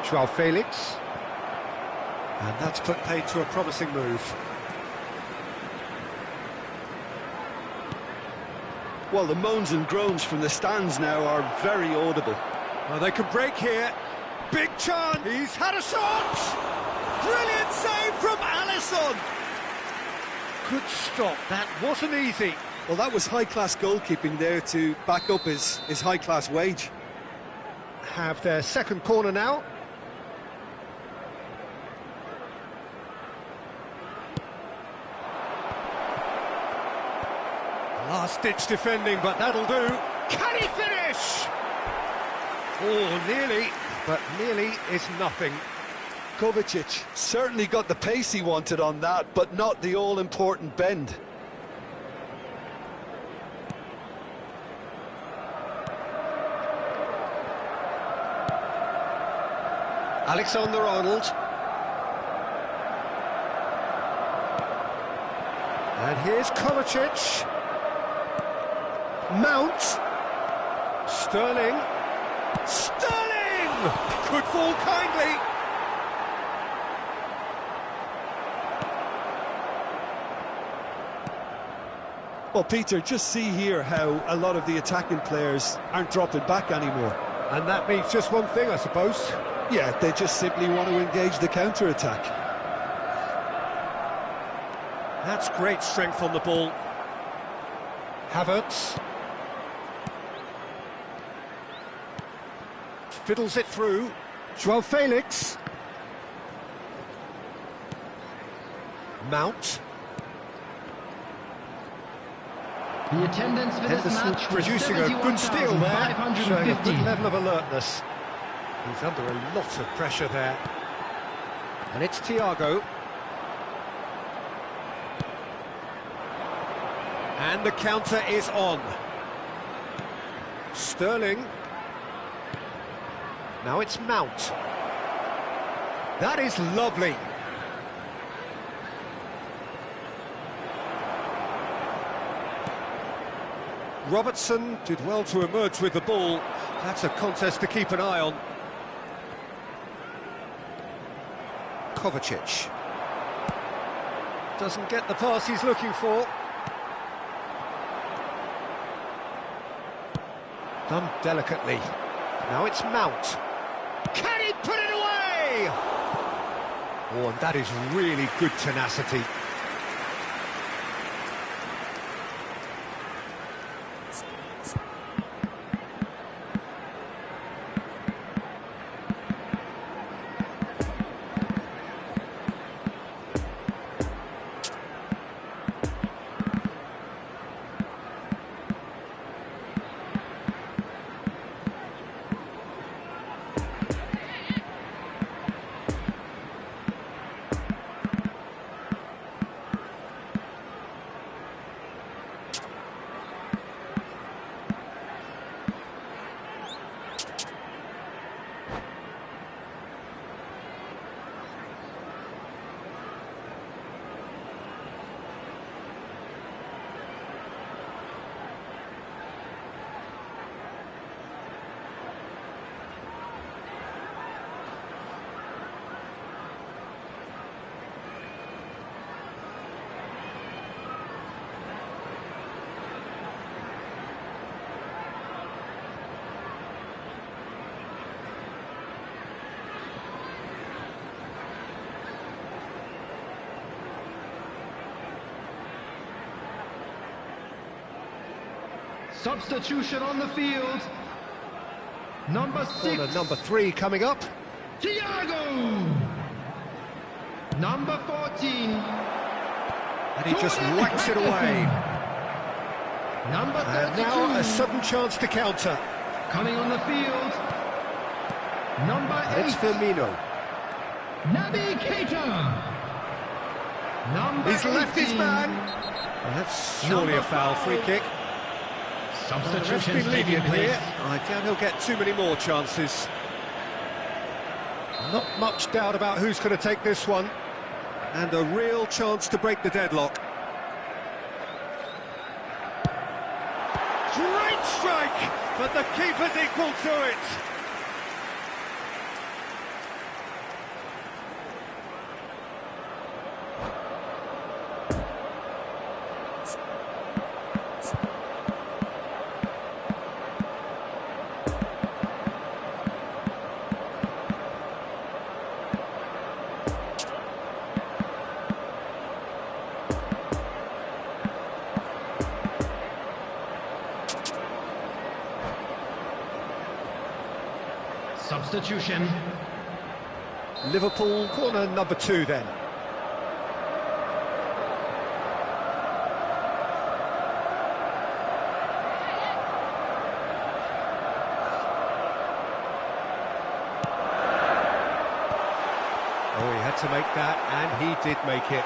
João Felix. And that's put paid to a promising move. Well, the moans and groans from the stands now are very audible. Well, they can break here. Big chance. He's had a shot. Brilliant save from Alisson. Good stop. That wasn't easy. Well, that was high-class goalkeeping there to back up his high-class wage. Have their second corner now. Last-ditch defending, but that'll do. Can he finish? Oh, nearly, but nearly is nothing. Kovacic certainly got the pace he wanted on that, but not the all-important bend. Alexander-Arnold. And here's Kovacic. Mount. Sterling. Sterling! Could fall kindly. Well, Peter, just see here how a lot of the attacking players aren't dropping back anymore. And that means just one thing, I suppose. Yeah, they just simply want to engage the counter-attack. That's great strength on the ball. Havertz. Fiddles it through. João Felix. Mount. The attendance for this Henderson match was producing a good steal there, showing a good 71,550. level of alertness. He's under a lot of pressure there. And it's Thiago. And the counter is on. Sterling. Now it's Mount. That is lovely. Robertson did well to emerge with the ball. That's a contest to keep an eye on. Kovacic. Doesn't get the pass he's looking for. Done delicately. Now it's Mount. Can he put it away? Oh, and that is really good tenacity. Substitution on the field. Number 6. Corner number 3 coming up. Thiago. Number 14. And he just whacks it away. Number 32. And now a sudden chance to counter. Coming on the field. Number 8. It's Firmino. Naby Keita. Number He's left 18. his man. And that's surely a foul. Free kick. That's been lenient here. I doubt he'll get too many more chances. Not much doubt about who's going to take this one. And a real chance to break the deadlock. Great strike, but the keeper's equal to it. Substitution. Liverpool corner number 2 then. Oh, he had to make that, and he did make it.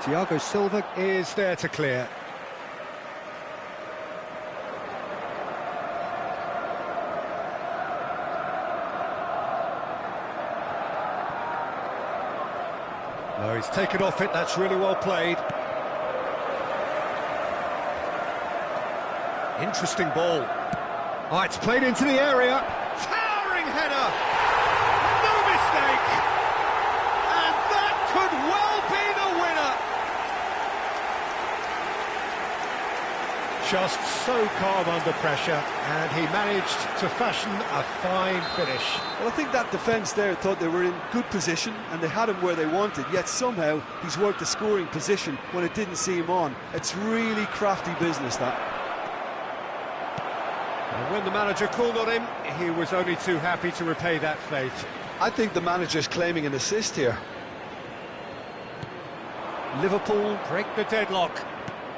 Thiago Silva is there to clear. No, he's taken off it, that's really well played. Interesting ball. Oh, it's played into the area. Towering header! No mistake! And that could well be the winner! Just so calm under pressure, and he managed to fashion a fine finish. Well, I think that defence there thought they were in good position and they had him where they wanted, yet somehow he's worked a scoring position when it didn't see him on. It's really crafty business, that. And when the manager called on him, he was only too happy to repay that faith. I think the manager's claiming an assist here. Liverpool break the deadlock.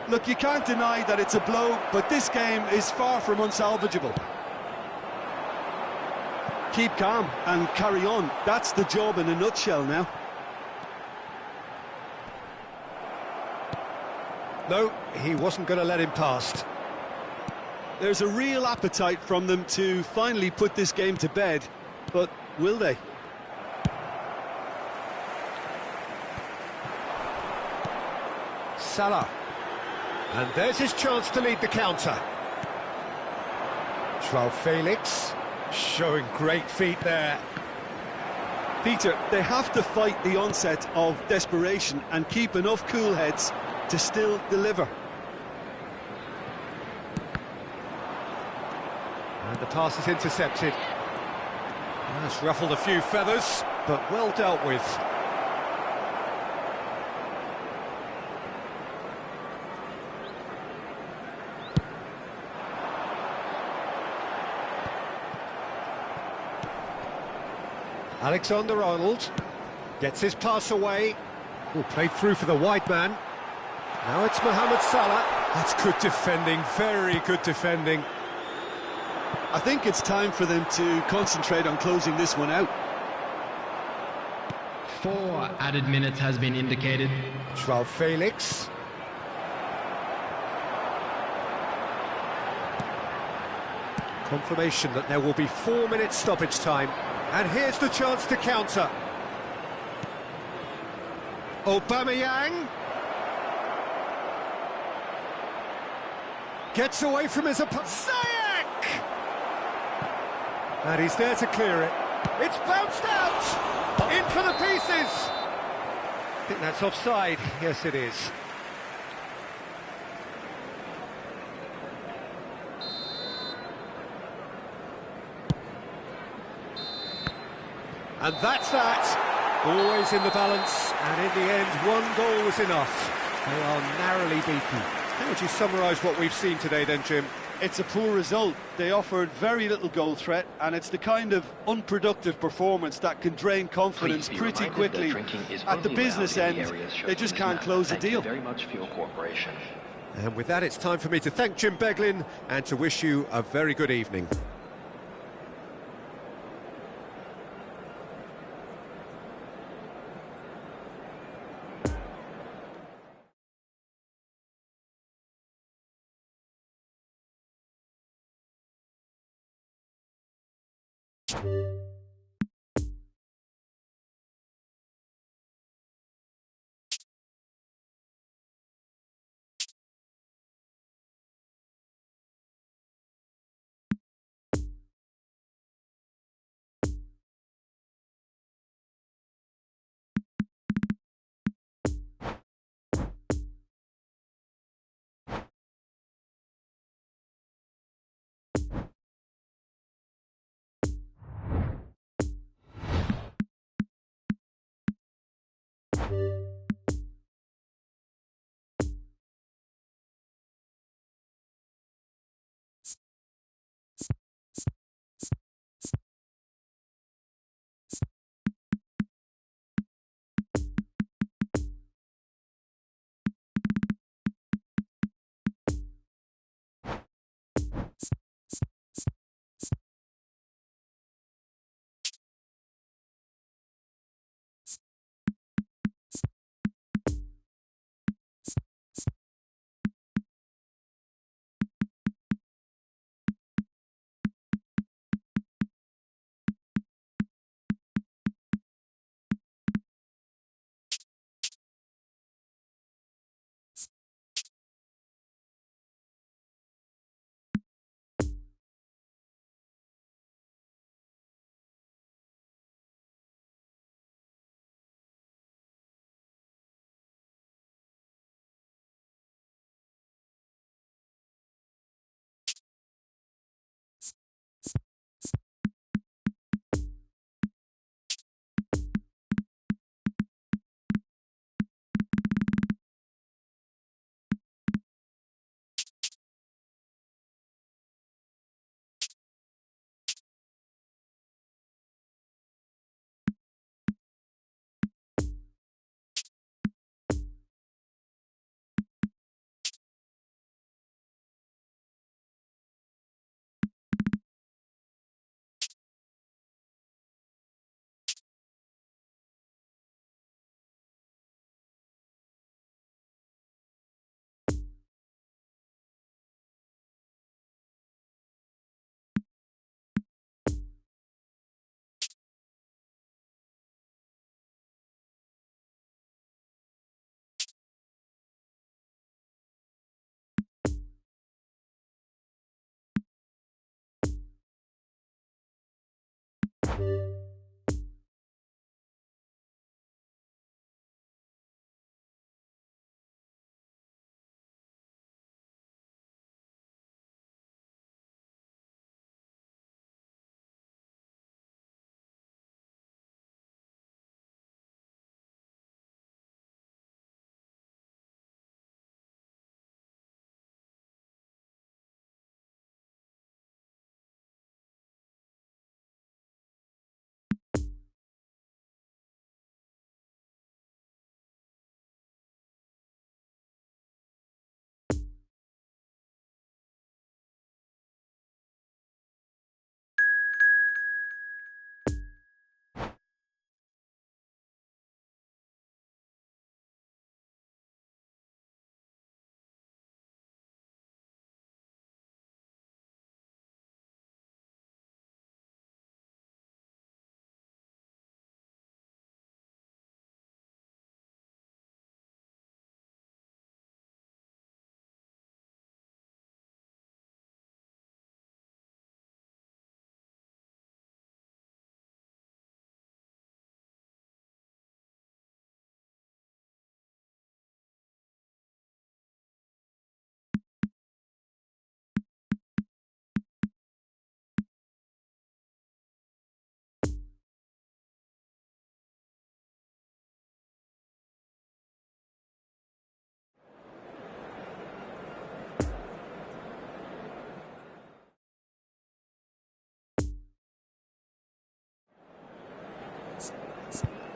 Look, you can't deny that it's a blow, but this game is far from unsalvageable. Keep calm and carry on. That's the job in a nutshell now. No, he wasn't going to let him past. There's a real appetite from them to finally put this game to bed, but will they? Salah. And there's his chance to lead the counter. Joao Felix showing great feet there. Peter, they have to fight the onset of desperation and keep enough cool heads to still deliver. And the pass is intercepted. That's ruffled a few feathers, but well dealt with. Alexander-Arnold gets his pass away. Oh, played through for the wide man. Now it's Mohamed Salah. That's good defending, very good defending. I think it's time for them to concentrate on closing this one out. 4 added minutes has been indicated. Joao Felix. Confirmation that there will be 4 minutes stoppage time. And here's the chance to counter. Aubameyang. Gets away from his opponent. Ziyech! And he's there to clear it. It's bounced out! In for the pieces! I think that's offside. Yes, it is. And that's that. Always in the balance, and in the end, 1 goal was enough. They are narrowly beaten. How would you summarise what we've seen today then, Jim? It's a poor result. They offered very little goal threat, and it's the kind of unproductive performance that can drain confidence pretty quickly. At the business end, they just can't close a deal. Very much for your cooperation. And with that, it's time for me to thank Jim Beglin and to wish you a very good evening.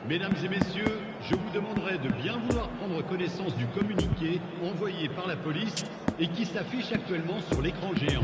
Mesdames et messieurs, je vous demanderai de bien vouloir prendre connaissance du communiqué envoyé par la police et qui s'affiche actuellement sur l'écran géant.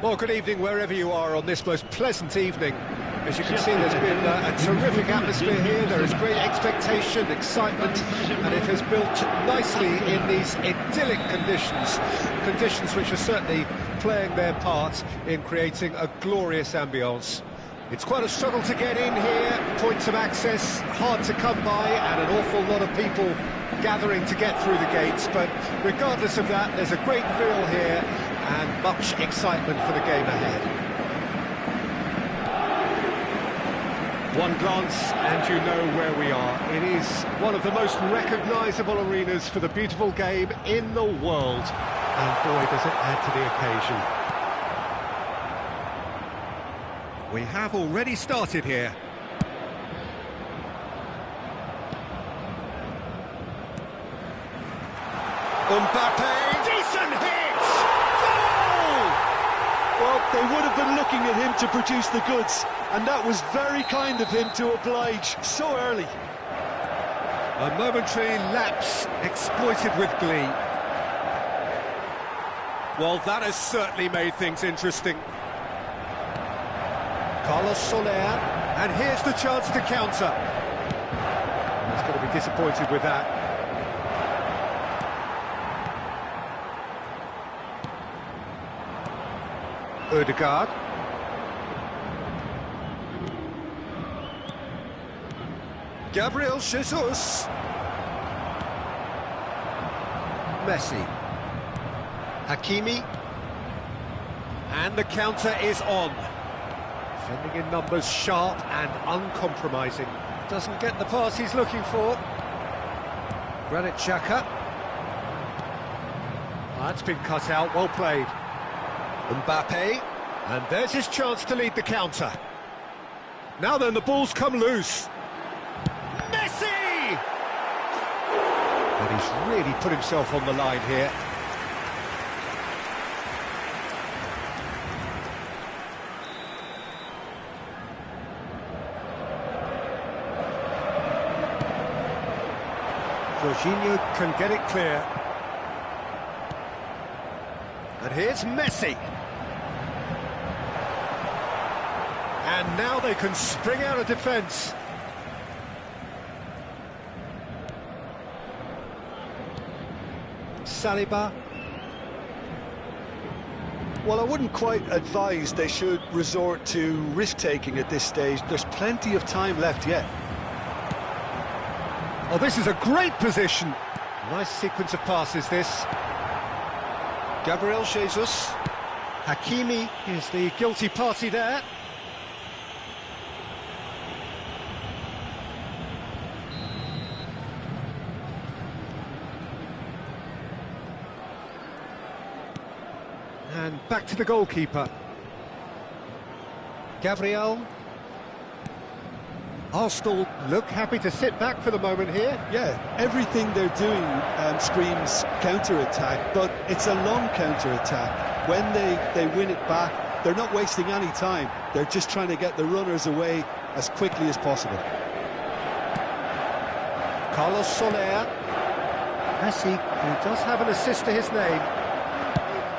Well, good evening wherever you are on this most pleasant evening. As you can see, there's been a terrific atmosphere here. There is great expectation, excitement, and it has built nicely in these idyllic conditions. Conditions which are certainly playing their part in creating a glorious ambience. It's quite a struggle to get in here, points of access hard to come by, and an awful lot of people gathering to get through the gates, but regardless of that, there's a great feel here and much excitement for the game ahead. One glance and you know where we are. It is one of the most recognisable arenas for the beautiful game in the world, and boy does it add to the occasion. We have already started here. Mbappe, decent hit! Goal! Well, they would have been looking at him to produce the goods, and that was very kind of him to oblige so early. A momentary lapse exploited with glee. Well, that has certainly made things interesting. Carlos Soler, and here's the chance to counter. He's going to be disappointed with that. Odegaard. Gabriel Jesus. Messi. Hakimi. And the counter is on. Defending in numbers, sharp and uncompromising. Doesn't get the pass he's looking for. Granit Xhaka. That's been cut out, well played. Mbappe, and there's his chance to lead the counter. Now then, the ball's come loose. Messi! And he's really put himself on the line here. Jorginho can get it clear. And here's Messi. And now they can spring out of defence. Saliba. Well, I wouldn't quite advise they should resort to risk-taking at this stage. There's plenty of time left yet. Oh, this is a great position. Nice sequence of passes, this. Gabriel Jesus. Hakimi is the guilty party there. And back to the goalkeeper. Gabriel. Arsenal look happy to sit back for the moment here. Yeah, everything they're doing screams counter-attack, but it's a long counter-attack. When they win it back, they're not wasting any time. They're just trying to get the runners away as quickly as possible. Carlos Soler. Messi, who does have an assist to his name.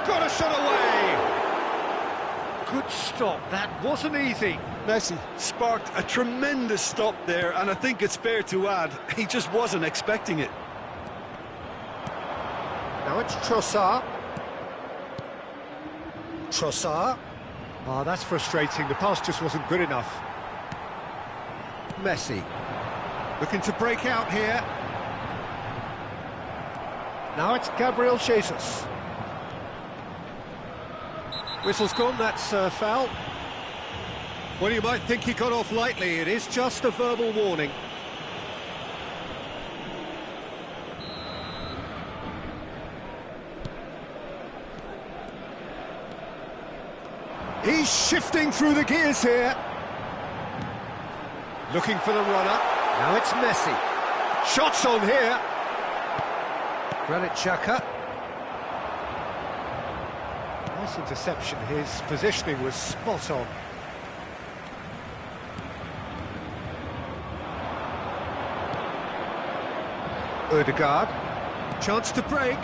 Got a shot away! Good stop, that wasn't easy. Messi sparked a tremendous stop there, and I think it's fair to add, he just wasn't expecting it. Now it's Trossard. Trossard. Oh, that's frustrating, the pass just wasn't good enough. Messi. Looking to break out here. Now it's Gabriel Jesus. Whistle's gone, that's a foul. Well, you might think he got off lightly, it is just a verbal warning. He's shifting through the gears here. Looking for the runner. Now it's Messi. Shots on here. Granit Xhaka. Nice interception, his positioning was spot on. Odegaard. Chance to break.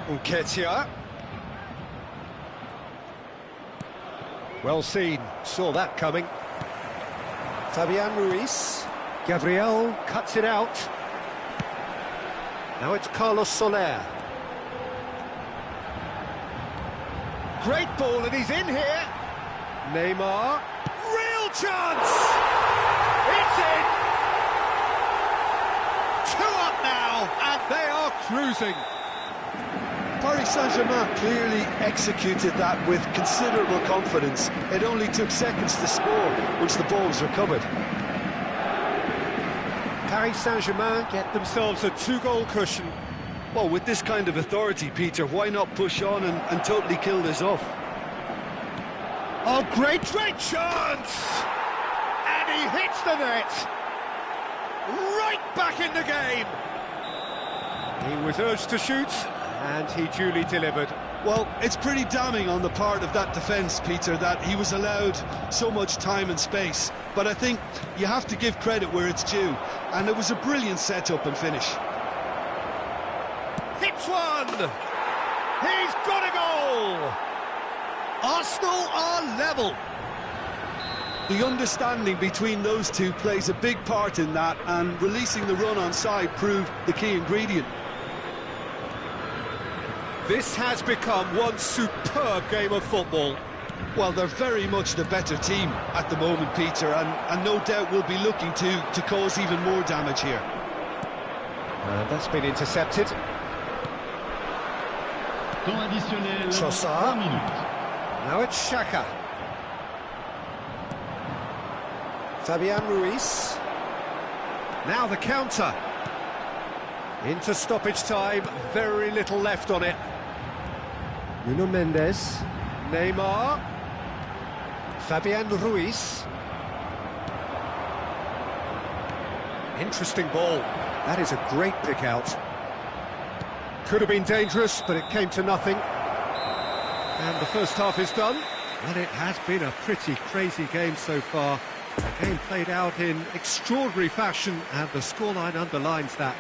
Nketiah. Well seen, saw that coming. Fabian Ruiz. Gabriel cuts it out. Now it's Carlos Soler. Great ball, and he's in here. Neymar. Real chance! It's in! 2 up now, and they are cruising. Paris Saint-Germain clearly executed that with considerable confidence. It only took seconds to score once the ball was recovered. Paris Saint-Germain get themselves a 2-goal cushion. Well, with this kind of authority, Peter, why not push on and totally kill this off? Oh, great chance! And he hits the net! Right back in the game! He was urged to shoot, and he duly delivered. Well, it's pretty damning on the part of that defence, Peter, that he was allowed so much time and space. But I think you have to give credit where it's due, and it was a brilliant set-up and finish. Hits one! He's got a goal! Arsenal are level. The understanding between those two plays a big part in that, and releasing the run on side proved the key ingredient. This has become one superb game of football. Well, they're very much the better team at the moment, Peter, and no doubt will be looking to cause even more damage here. And that's been intercepted. Temps additionnel, 3 Trossard. minutes. Now it's Xhaka. Fabian Ruiz. Now the counter. Into stoppage time, very little left on it. Nuno Mendes. Neymar. Fabian Ruiz. Interesting ball. That is a great pick out. Could have been dangerous, but it came to nothing. And the first half is done. Well, it has been a pretty crazy game so far. The game played out in extraordinary fashion, and the scoreline underlines that.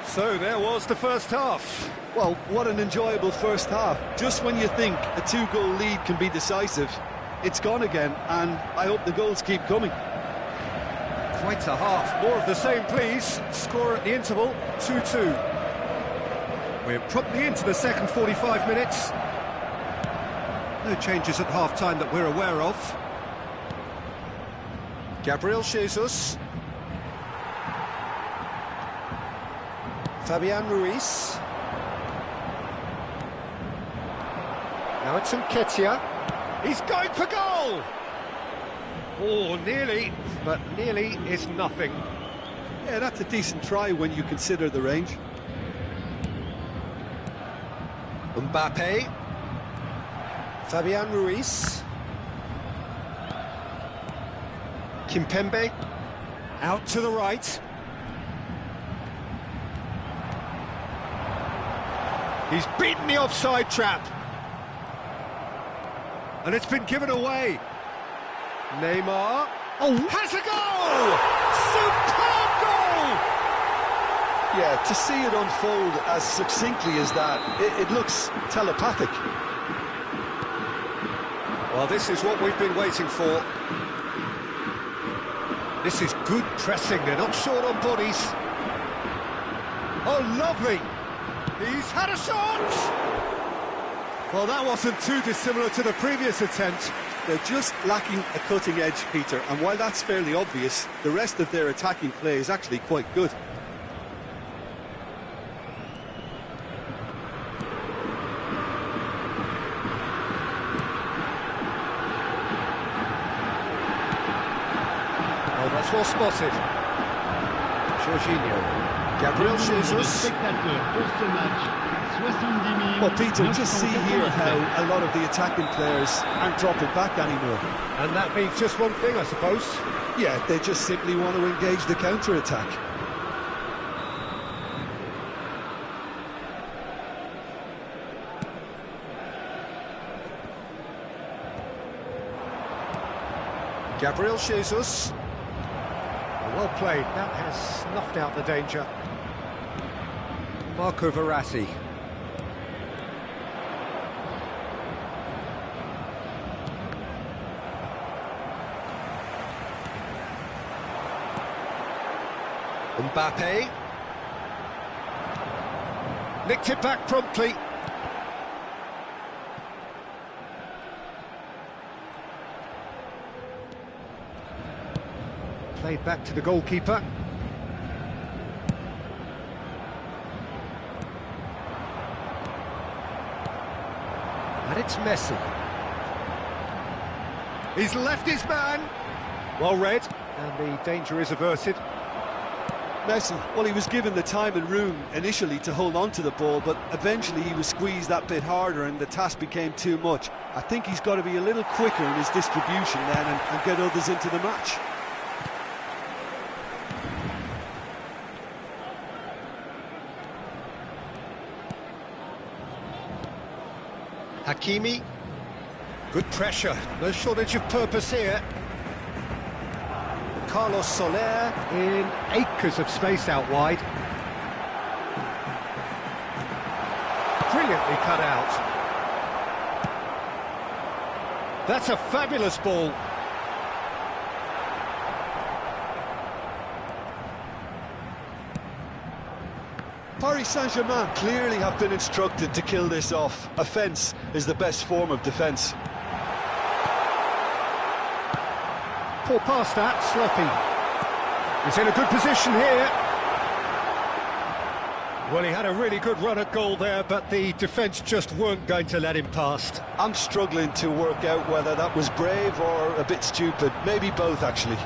So there was the first half. Well, what an enjoyable first half. Just when you think a 2-goal lead can be decisive, it's gone again, and I hope the goals keep coming. Quite a half. More of the same, please. Score at the interval, 2-2. We're promptly into the second 45 minutes. No changes at half-time that we're aware of. Gabriel Jesus. Fabian Ruiz. Now it's Nketiah. He's going for goal! Oh, nearly, but nearly is nothing. Yeah, that's a decent try when you consider the range. Mbappe. Fabian Ruiz. Kimpembe. Out to the right. He's beaten the offside trap. And it's been given away. Neymar. Oh, has a goal! Superb goal! Yeah, to see it unfold as succinctly as that, it looks telepathic. Well, this is what we've been waiting for. This is good pressing. They're not short on bodies. Oh, lovely! He's had a shot! Well, that wasn't too dissimilar to the previous attempt. They're just lacking a cutting edge, Peter, and while that's fairly obvious, the rest of their attacking play is actually quite good. Oh, that's well spotted. Jorginho. Gabriel Jesus. Well, Peter, just see here how a lot of the attacking players aren't dropping back anymore. And that means just one thing, I suppose. Yeah, they just simply want to engage the counter-attack. Gabriel Jesus. Well played. That has snuffed out the danger. Marco Verratti. Mbappe. Nicked it back promptly. Played back to the goalkeeper. And it's Messi. He's left his man. Well read, and the danger is averted. Messi, well, he was given the time and room initially to hold on to the ball, but eventually he was squeezed that bit harder and the task became too much. I think he's got to be a little quicker in his distribution then and get others into the match. Hakimi. Good pressure, no shortage of purpose here. Carlos Soler in acres of space out wide. Brilliantly cut out. That's a fabulous ball. Paris Saint-Germain clearly have been instructed to kill this off. Offence is the best form of defence. Poor pass that, sloppy. He's in a good position here. Well, he had a really good run at goal there, but the defence just weren't going to let him past. I'm struggling to work out whether that was brave or a bit stupid. Maybe both, actually.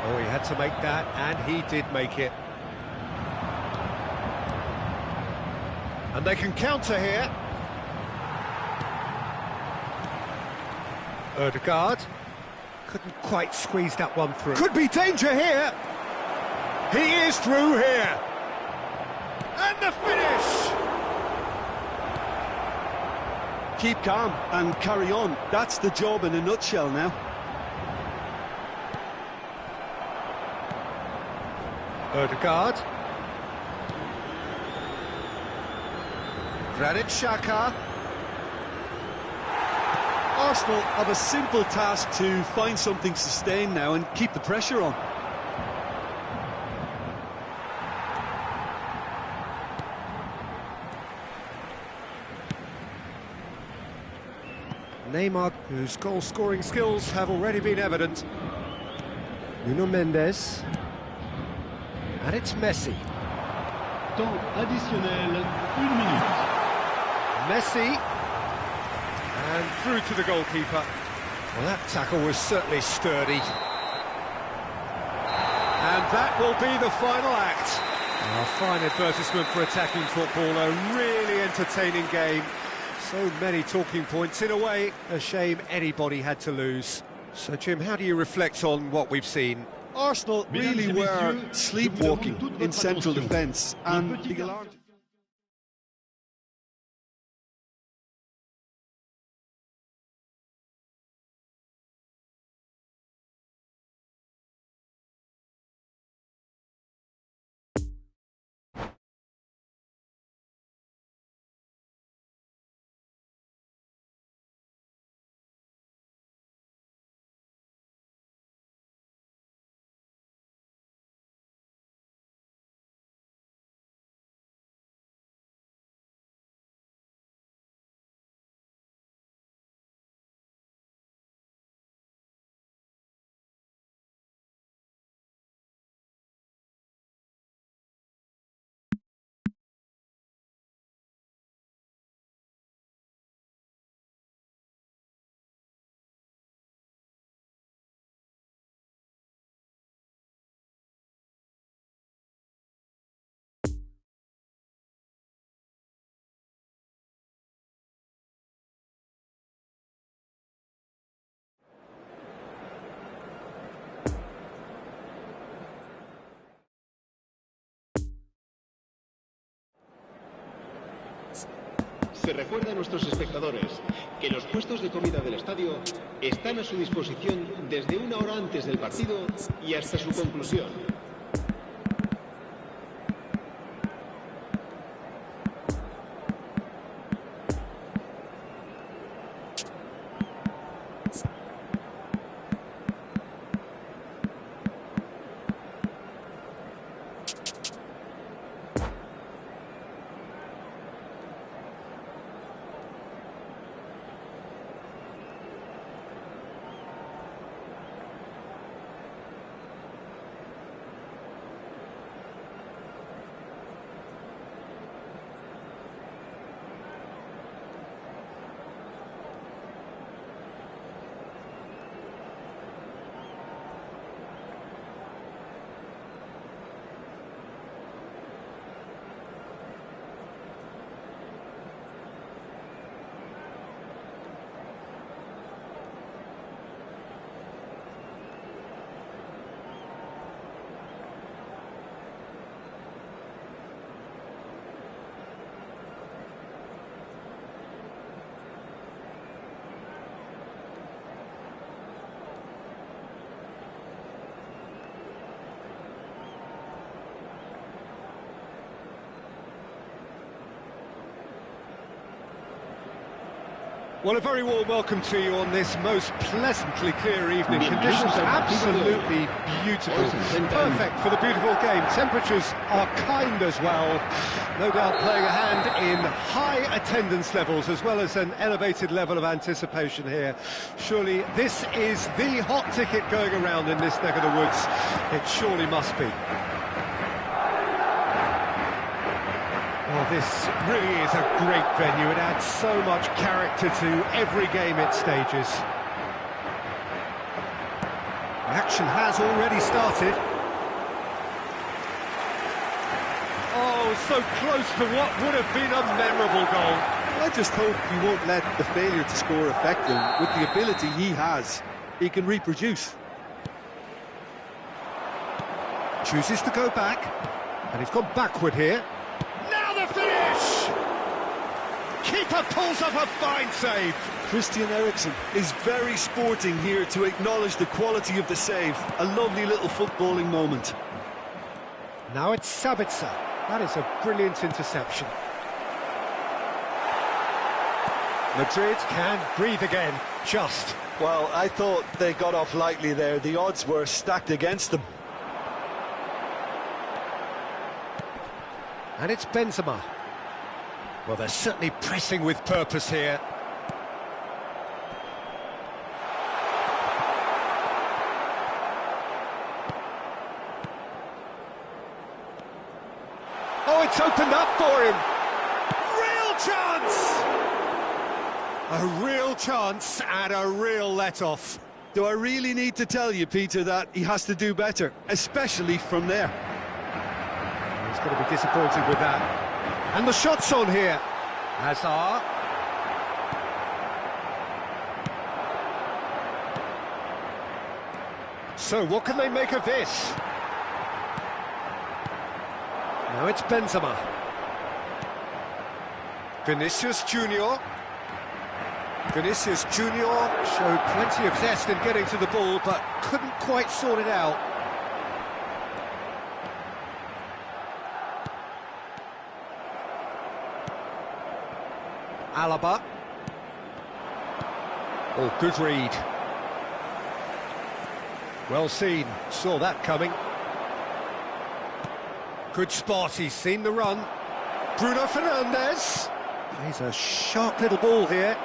Oh, he had to make that, and he did make it. And they can counter here. Odegaard couldn't quite squeeze that one through. Could be danger here. He is through here. And the finish. Keep calm and carry on. That's the job in a nutshell now. Odegaard. Granit Xhaka. Arsenal have a simple task to find something sustained now and keep the pressure on. Neymar, whose goal-scoring skills have already been evident. Nuno Mendes. And it's Messi. Temps additionnel, 1 minute. Messi. And through to the goalkeeper. Well, that tackle was certainly sturdy. And that will be the final act. A fine advertisement for attacking football, a really entertaining game. So many talking points. In a way, a shame anybody had to lose. So, Jim, how do you reflect on what we've seen? Arsenal really were sleepwalking in central defence, and the alarm... Se recuerda a nuestros espectadores que los puestos de comida del estadio están a su disposición desde 1 hora antes del partido y hasta su conclusión. Well, a very warm welcome to you on this most pleasantly clear evening. Conditions absolutely beautiful. Perfect for the beautiful game. Temperatures are kind as well. No doubt playing a hand in high attendance levels as well as an elevated level of anticipation here. Surely this is the hot ticket going around in this neck of the woods. It surely must be. Well, this really is a great venue. It adds so much character to every game it stages. The action has already started. Oh, so close to what would have been a memorable goal. I just hope he won't let the failure to score affect him. With the ability he has, he can reproduce. Chooses to go back, and he's gone backward here. The finish! Keeper pulls off a fine save. Christian Eriksen is very sporting here to acknowledge the quality of the save. A lovely little footballing moment. Now it's Sabitzer. That is a brilliant interception. Madrid can breathe again, just. Well, I thought they got off lightly there. The odds were stacked against them. And it's Benzema. Well, they're certainly pressing with purpose here. Oh, it's opened up for him. Real chance! A real chance and a real let-off. Do I really need to tell you, Peter, that he has to do better, especially from there? He's going to be disappointed with that. And the shot's on here. Hazard. So, what can they make of this? Now it's Benzema. Vinicius Junior. Vinicius Junior showed plenty of zest in getting to the ball, but couldn't quite sort it out. Alaba. Oh, good read. Well seen, saw that coming. Good spot, he's seen the run. Bruno Fernandes. He's a sharp little ball here.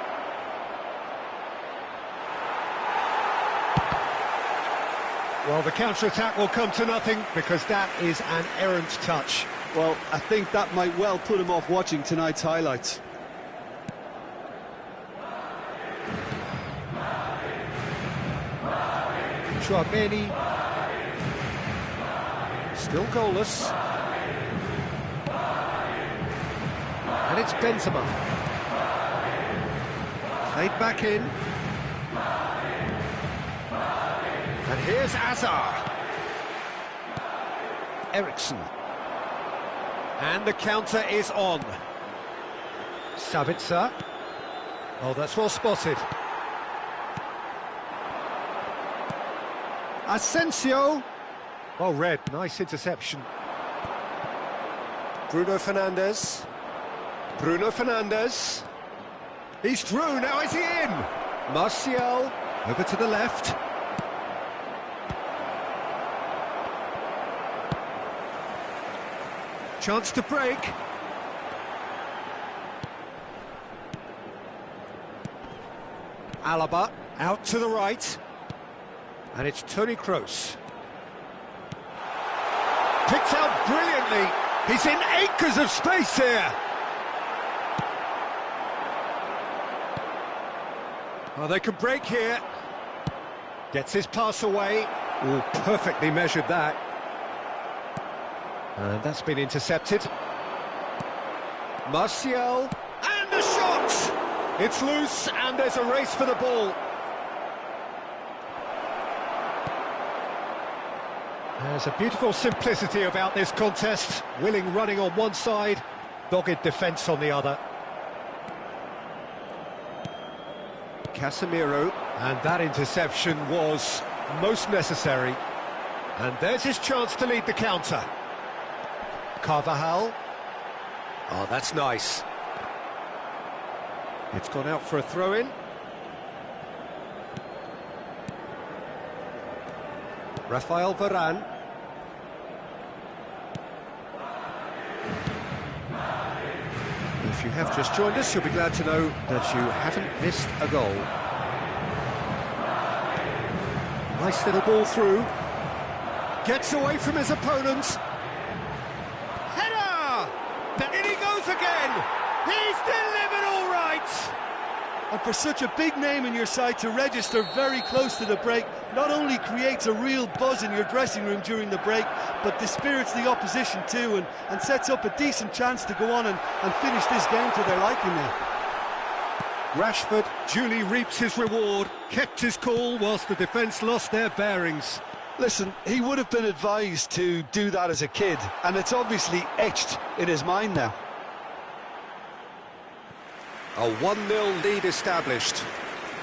Well, the counter-attack will come to nothing because that is an errant touch. Well, I think that might well put him off watching tonight's highlights. Chouameni. Still goalless. And it's Benzema. Played back in. And here's Hazard. Eriksson. And the counter is on. Sabitzer. Oh, that's well spotted. Asensio. Oh, red. Nice interception. Bruno Fernandes. Bruno Fernandes. He's through. Now is he in? Martial. Over to the left. Chance to break. Alaba out to the right. And it's Toni Kroos. Picked out brilliantly. He's in acres of space here. Oh, they can break here. Gets his pass away. Oh, perfectly measured that. And that's been intercepted. Martial. And the shot! It's loose and there's a race for the ball. There's a beautiful simplicity about this contest. Willing running on one side, dogged defence on the other. Casemiro, and that interception was most necessary. And there's his chance to lead the counter. Carvajal. Oh, that's nice. It's gone out for a throw-in. Rafael Varane. If you have just joined us, you'll be glad to know that you haven't missed a goal. Nice little ball through. Gets away from his opponent. Header! In he goes again! He's delivered all right! And for such a big name in your side to register very close to the break, not only creates a real buzz in your dressing room during the break, but dispirits the opposition too, and sets up a decent chance to go on and finish this game to their liking now. Rashford duly reaps his reward, kept his cool whilst the defence lost their bearings. Listen, he would have been advised to do that as a kid, and it's obviously etched in his mind now. A 1-0 lead established.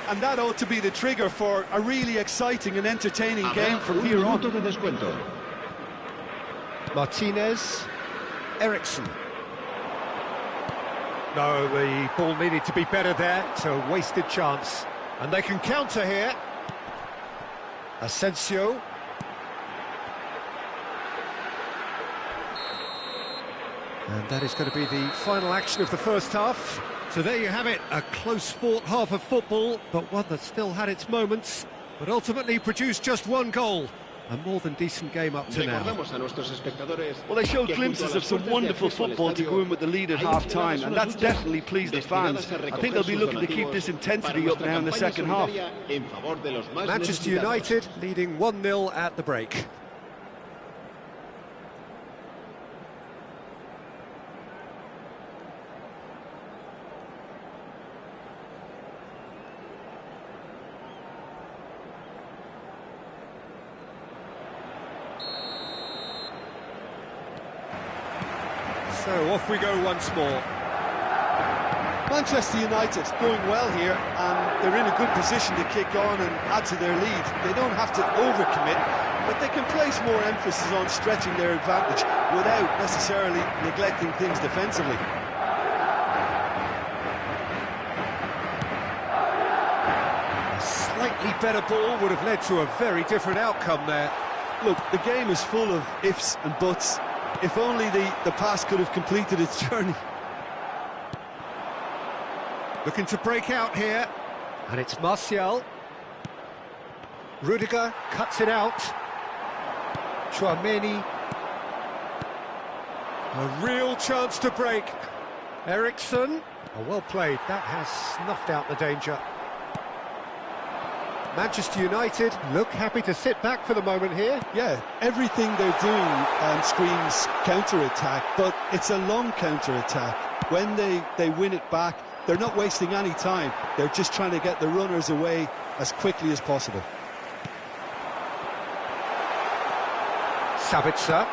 And that ought to be the trigger for a really exciting and entertaining game from here on. Martinez, Ericsson. No, the ball needed to be better there. It's a wasted chance. And they can counter here. Asensio. And that is going to be the final action of the first half. So there you have it, a close-fought half of football, but one that still had its moments, but ultimately produced just one goal. A more than decent game up to now. Well, they showed glimpses of some wonderful football to go in with the lead at half-time, and that's definitely pleased the fans. I think they'll be looking to keep this intensity up now in the second half. Manchester United leading 1-0 at the break. So off we go once more. Manchester United going well here, and they're in a good position to kick on and add to their lead. They don't have to overcommit, but they can place more emphasis on stretching their advantage without necessarily neglecting things defensively. A slightly better ball would have led to a very different outcome there. Look, the game is full of ifs and buts. If only the pass could have completed its journey. Looking to break out here, and it's Martial. Rudiger cuts it out. Tchouaméni. A real chance to break. Ericsson. Oh, well played. That has snuffed out the danger. Manchester United look happy to sit back for the moment here. Yeah, everything they're doing screams counter-attack, but it's a long counter-attack. When they win it back, they're not wasting any time. They're just trying to get the runners away as quickly as possible. Sabitzer.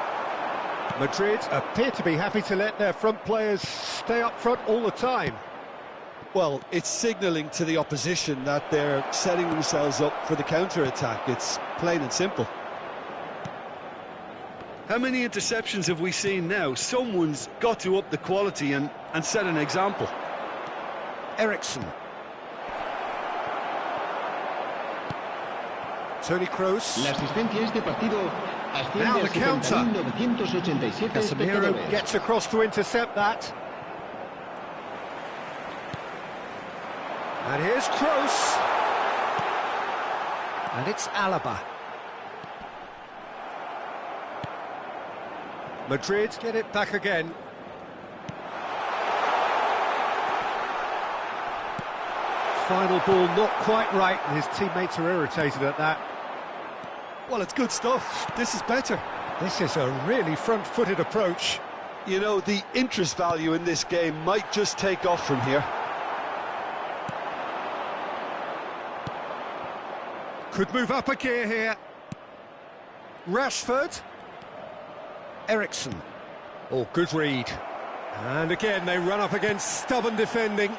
Madrid appear to be happy to let their front players stay up front all the time. Well, it's signalling to the opposition that they're setting themselves up for the counter-attack. It's plain and simple. How many interceptions have we seen now? Someone's got to up the quality and set an example. Ericsson. Toni Kroos. Now the counter. Casemiro gets across to intercept that. And here's Kroos. And it's Alaba. Madrid get it back again. Final ball not quite right, and his teammates are irritated at that. Well, it's good stuff. This is better. This is a really front-footed approach. You know, the interest value in this game might just take off from here. Could move up a gear here. Rashford. Ericsson. Oh, good read. And again, they run up against stubborn defending.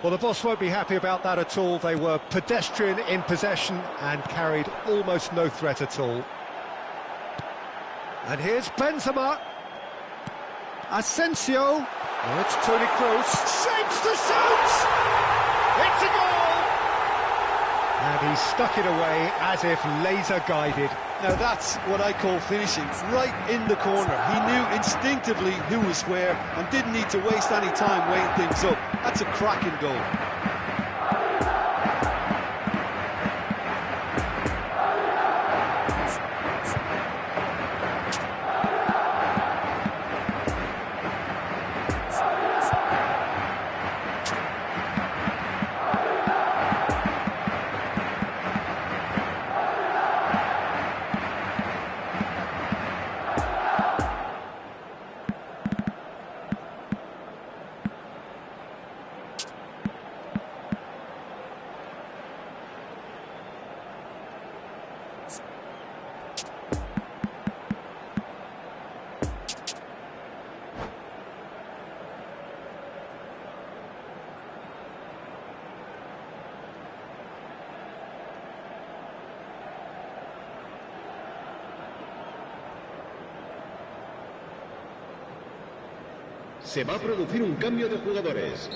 Well, the boss won't be happy about that at all. They were pedestrian in possession and carried almost no threat at all. And here's Benzema. Asensio. Oh, it's Toni Kroos. Shapes to shoot! It's a goal! And he stuck it away as if laser-guided. Now that's what I call finishing, right in the corner. He knew instinctively who was where and didn't need to waste any time weighing things up. That's a cracking goal. Se va a producir un cambio de jugadores.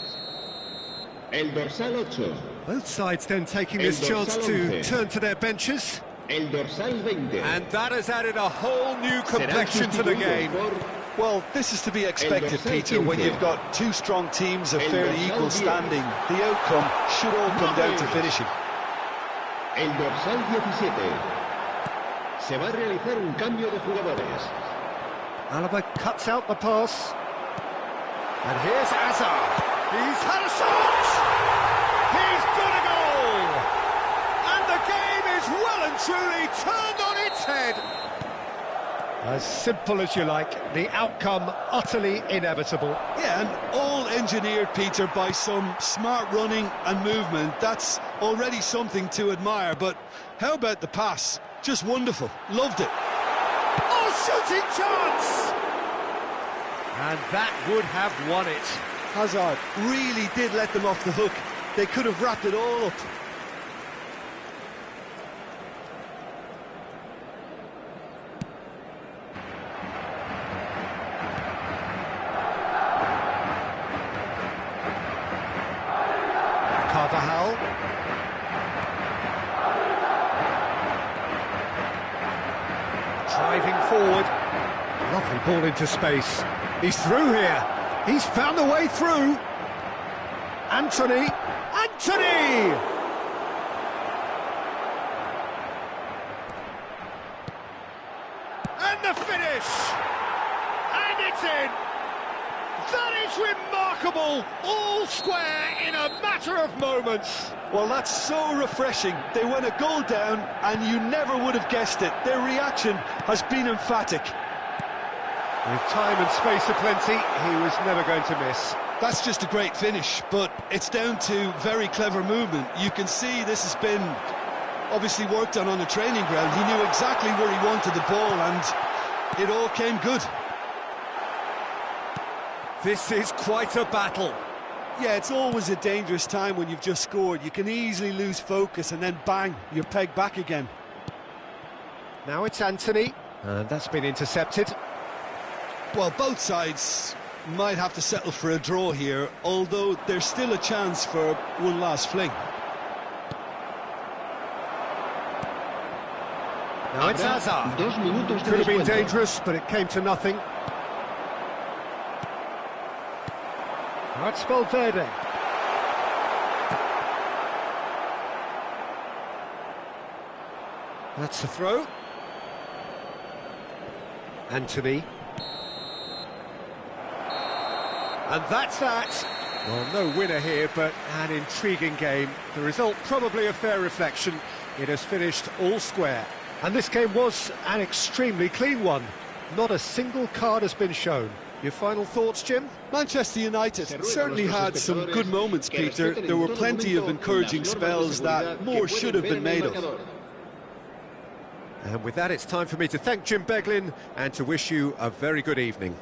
El dorsal 8. Both sides then taking this chance to turn to their benches. El dorsal 20. And that has added a whole new complexion to the game. Well, this is to be expected, Peter, when you've got two strong teams of fairly equal standing. The outcome should all come down to finishing. El dorsal 17. Se va a realizar un cambio de jugadores. Alaba cuts out the pass. And here's Hazard. He's had a shot! He's got a goal! And the game is well and truly turned on its head. As simple as you like, the outcome utterly inevitable. Yeah, and all engineered, Peter, by some smart running and movement. That's already something to admire, but how about the pass? Just wonderful. Loved it. Oh, shooting chance! And that would have won it. Hazard really did let them off the hook. They could have wrapped it all up. Carvajal. Driving forward. Lovely ball into space. He's through here. He's found a way through. Anthony. Anthony! And the finish! And it's in! That is remarkable! All square in a matter of moments. Well, that's so refreshing. They went a goal down, and you never would have guessed it. Their reaction has been emphatic. With time and space aplenty, he was never going to miss. That's just a great finish, but it's down to very clever movement. You can see this has been obviously worked on the training ground. He knew exactly where he wanted the ball, and it all came good. This is quite a battle. Yeah, it's always a dangerous time when you've just scored. You can easily lose focus, and then bang, you're pegged back again. Now it's Anthony, and that's been intercepted. Well, both sides might have to settle for a draw here, although there's still a chance for one last fling. Now it's Hazard. Could have been dangerous, but it came to nothing. Now it's Valverde. That's the throw. Anthony. And that's that. Well, no winner here, but an intriguing game. The result probably a fair reflection. It has finished all square. And this game was an extremely clean one. Not a single card has been shown. Your final thoughts, Jim? Manchester United certainly had some good moments, Peter. There were plenty of encouraging spells that more should have been made of. And with that, it's time for me to thank Jim Beglin and to wish you a very good evening.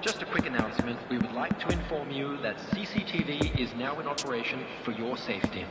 Just a quick announcement, we would like to inform you that CCTV is now in operation for your safety.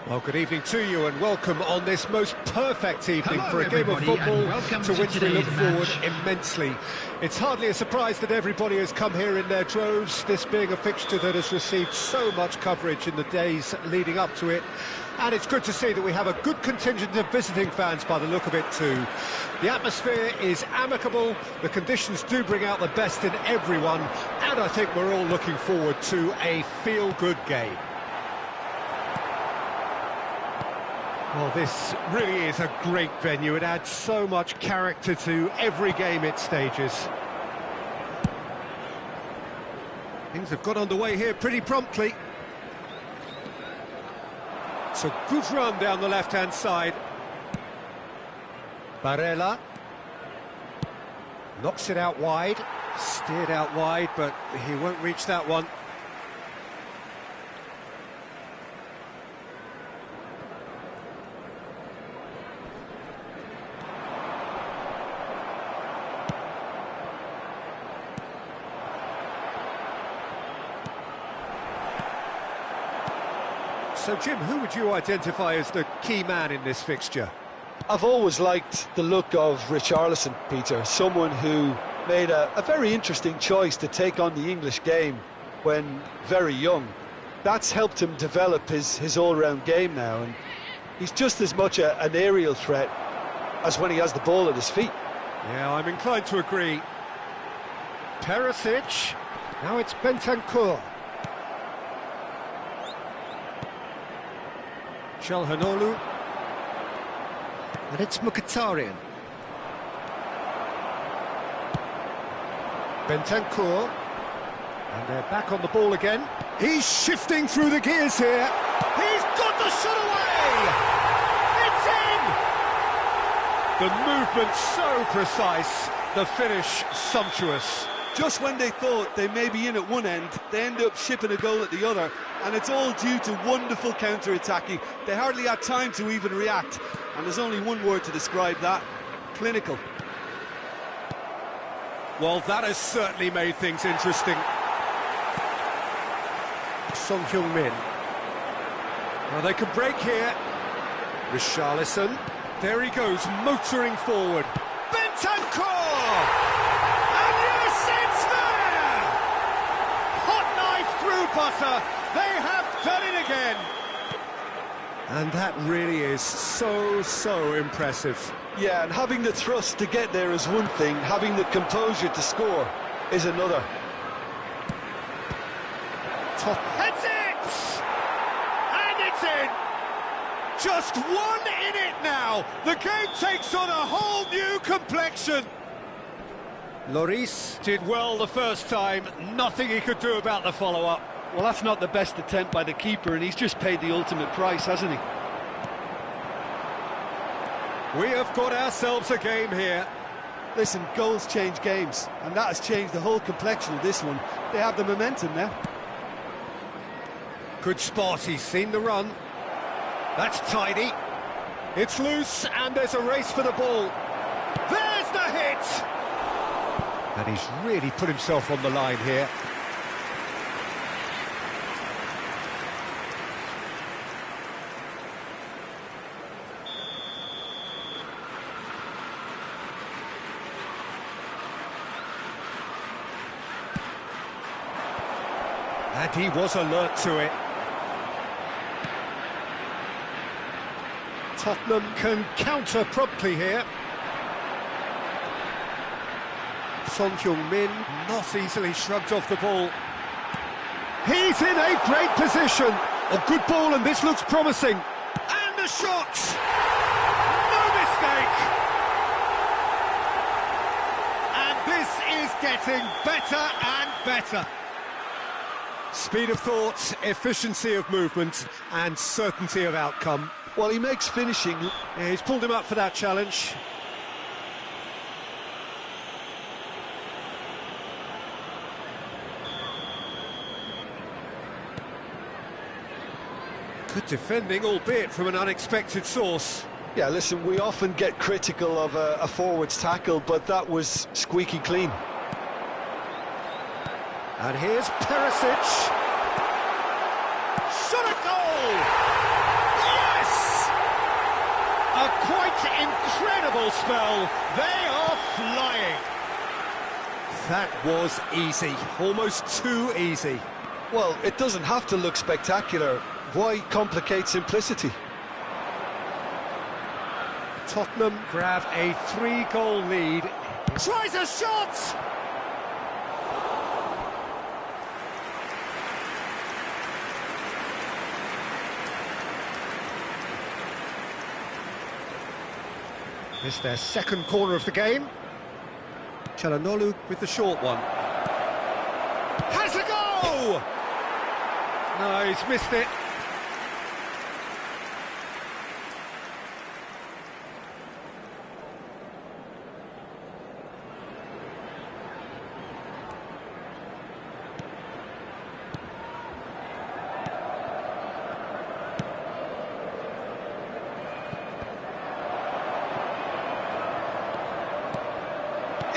Well, good evening to you and welcome on this most perfect evening Hello, for a game of football to which we look forward match. immensely. It's hardly a surprise that everybody has come here in their droves, this being a fixture that has received so much coverage in the days leading up to it. And it's good to see that we have a good contingent of visiting fans by the look of it too. The atmosphere is amicable, the conditions do bring out the best in everyone, and I think we're all looking forward to a feel-good game. Well, this really is a great venue. It adds so much character to every game it stages. Things have got underway here pretty promptly. It's a good run down the left-hand side. Barella knocks it out wide. Steered out wide, but he won't reach that one. So, Jim, who would you identify as the key man in this fixture? I've always liked the look of Richarlison, Peter, someone who made a very interesting choice to take on the English game when very young. That's helped him develop his all-round game now, and he's just as much an aerial threat as when he has the ball at his feet. Yeah, I'm inclined to agree. Perisic, now it's Bentancur. Çalhanoğlu, and it's Mkhitaryan. Bentancur, and they're back on the ball again. He's shifting through the gears here. He's got the shot away! It's in! The movement so precise, the finish sumptuous. Just when they thought they may be in at one end, they end up shipping a goal at the other, and it's all due to wonderful counter-attacking. They hardly had time to even react, and there's only one word to describe that: clinical. Well, that has certainly made things interesting. Son Heung-min. Well, they can break here. Richarlison. There he goes, motoring forward. Bentancur! Butter, they have done it again. And that really is so impressive. Yeah, and having the thrust to get there is one thing, having the composure to score is another. Heads it! And it's in! Just one in it now. The game takes on a whole new complexion. Lloris did well the first time, nothing he could do about the follow-up. Well, that's not the best attempt by the keeper, and he's just paid the ultimate price, hasn't he? We have got ourselves a game here. Listen, goals change games, and that has changed the whole complexion of this one. They have the momentum now. Good spot, he's seen the run. That's tidy. It's loose, and there's a race for the ball. There's the hit! And he's really put himself on the line here. And he was alert to it. Tottenham can counter promptly here. Son Heung-min not easily shrugged off the ball. He's in a great position. A good ball, and this looks promising. And the shot! No mistake! And this is getting better and better. Speed of thought, efficiency of movement, and certainty of outcome. Well, he makes finishing. Yeah, he's pulled him up for that challenge. Good defending, albeit from an unexpected source. Yeah, listen, we often get critical of a forward's tackle, but that was squeaky clean. And here's Perisic. Shot a goal! A quite incredible spell. They are flying. That was easy, almost too easy. Well, it doesn't have to look spectacular. Why complicate simplicity? Tottenham grab a 3-goal lead. Tries a shot! It's their second corner of the game. Çalhanoğlu with the short one. Has a go! No, he's missed it.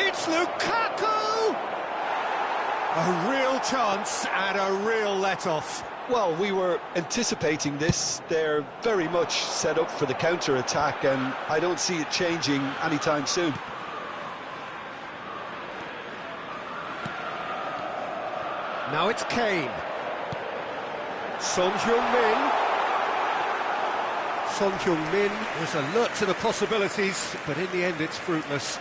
It's Lukaku! A real chance and a real let-off. Well, we were anticipating this. They're very much set up for the counter-attack, and I don't see it changing anytime soon. Now it's Kane. Son Heung-min. Son Heung-min was alert to the possibilities, but in the end it's fruitless.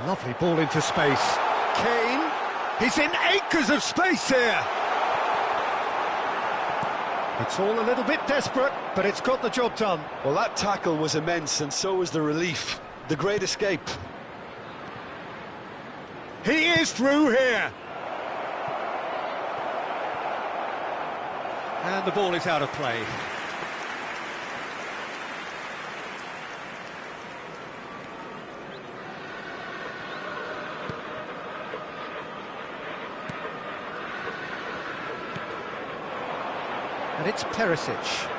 Lovely ball into space. Kane, he's in acres of space here. It's all a little bit desperate, but it's got the job done. Well, that tackle was immense, and so was the relief. The great escape. He is through here. And the ball is out of play. And it's Perisic.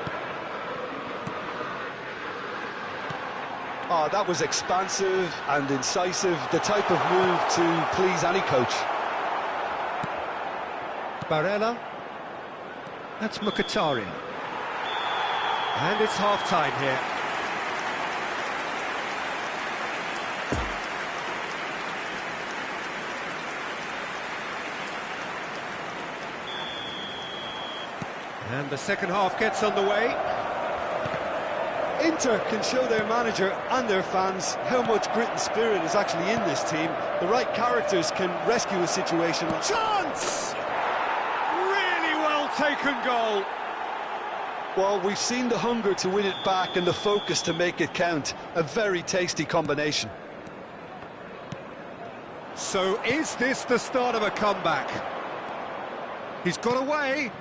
Oh, that was expansive and incisive, the type of move to please any coach. Barella. That's Mkhitaryan. And it's half-time here. And the second half gets underway. Inter can show their manager and their fans how much grit and spirit is actually in this team. The right characters can rescue a situation. Chance! Really well taken goal. Well, we've seen the hunger to win it back and the focus to make it count. A very tasty combination. So is this the start of a comeback? He's got away.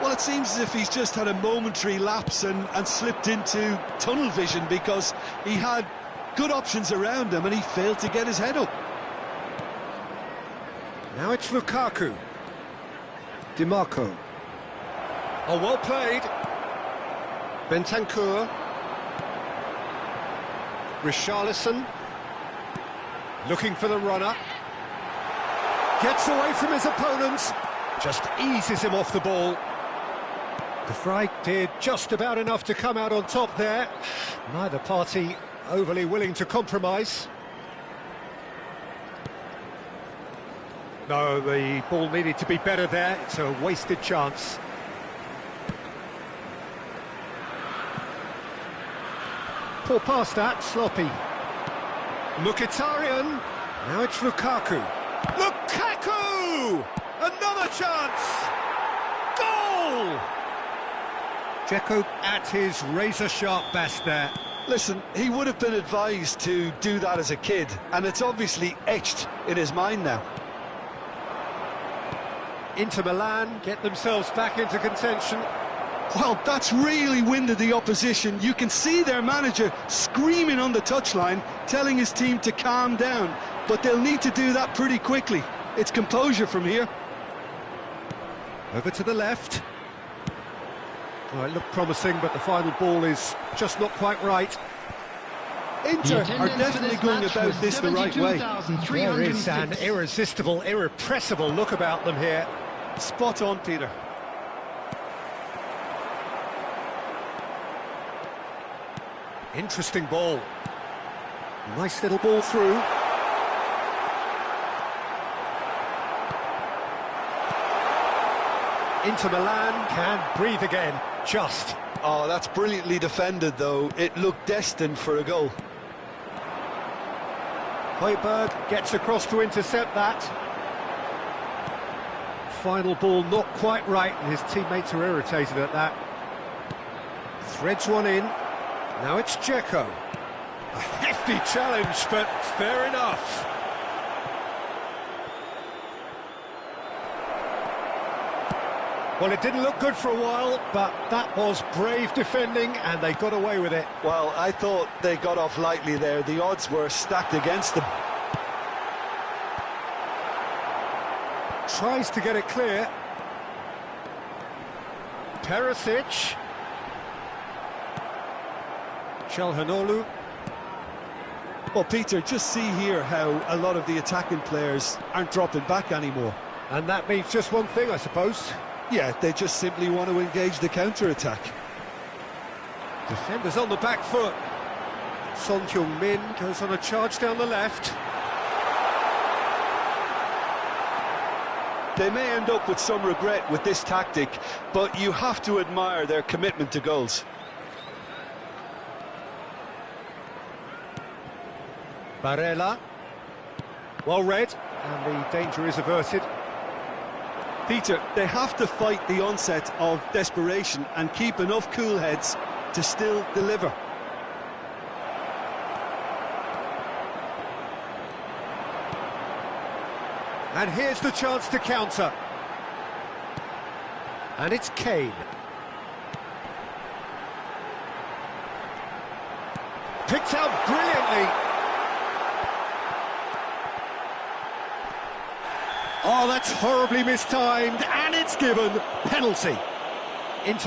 Well, it seems as if he's just had a momentary lapse and slipped into tunnel vision, because he had good options around him and he failed to get his head up. Now it's Lukaku. DiMarco. Oh, well played. Bentancur. Richarlison. Looking for the runner. Gets away from his opponents. Just eases him off the ball. De Vrij did just about enough to come out on top there. Neither party overly willing to compromise. No, the ball needed to be better there. It's a wasted chance. Poor pass that, sloppy. Mkhitaryan. Now it's Lukaku. Lukaku! Another chance! Goal! Dzeko at his razor-sharp best there. Listen, he would have been advised to do that as a kid, and it's obviously etched in his mind now. Inter Milan get themselves back into contention. Well, that's really winded the opposition. You can see their manager screaming on the touchline, telling his team to calm down, but they'll need to do that pretty quickly. It's composure from here. Over to the left. Well, it looked promising, but the final ball is just not quite right. Inter are definitely going about this the right way. There is an irresistible, irrepressible look about them here. Spot on, Peter. Interesting ball. Nice little ball through. Inter Milan can breathe again, just. Oh, that's brilliantly defended, though. It looked destined for a goal. Højbjerg gets across to intercept that. Final ball not quite right, and his teammates are irritated at that. Threads one in. Now it's Dzeko. A hefty challenge, but fair enough. Well, it didn't look good for a while, but that was brave defending, and they got away with it. Well, I thought they got off lightly there. The odds were stacked against them. Tries to get it clear. Perisic. Çalhanoğlu. Well, Peter, just see here how a lot of the attacking players aren't dropping back anymore. And that means just one thing, I suppose. Yeah, they just simply want to engage the counter-attack. Defenders on the back foot. Son Heung-min goes on a charge down the left. They may end up with some regret with this tactic, but you have to admire their commitment to goals. Barella. Well read, and the danger is averted. Peter, they have to fight the onset of desperation and keep enough cool heads to still deliver. And here's the chance to counter. And it's Kane. Picked out brilliantly. Oh, that's horribly mistimed, and it's given. Penalty. Inter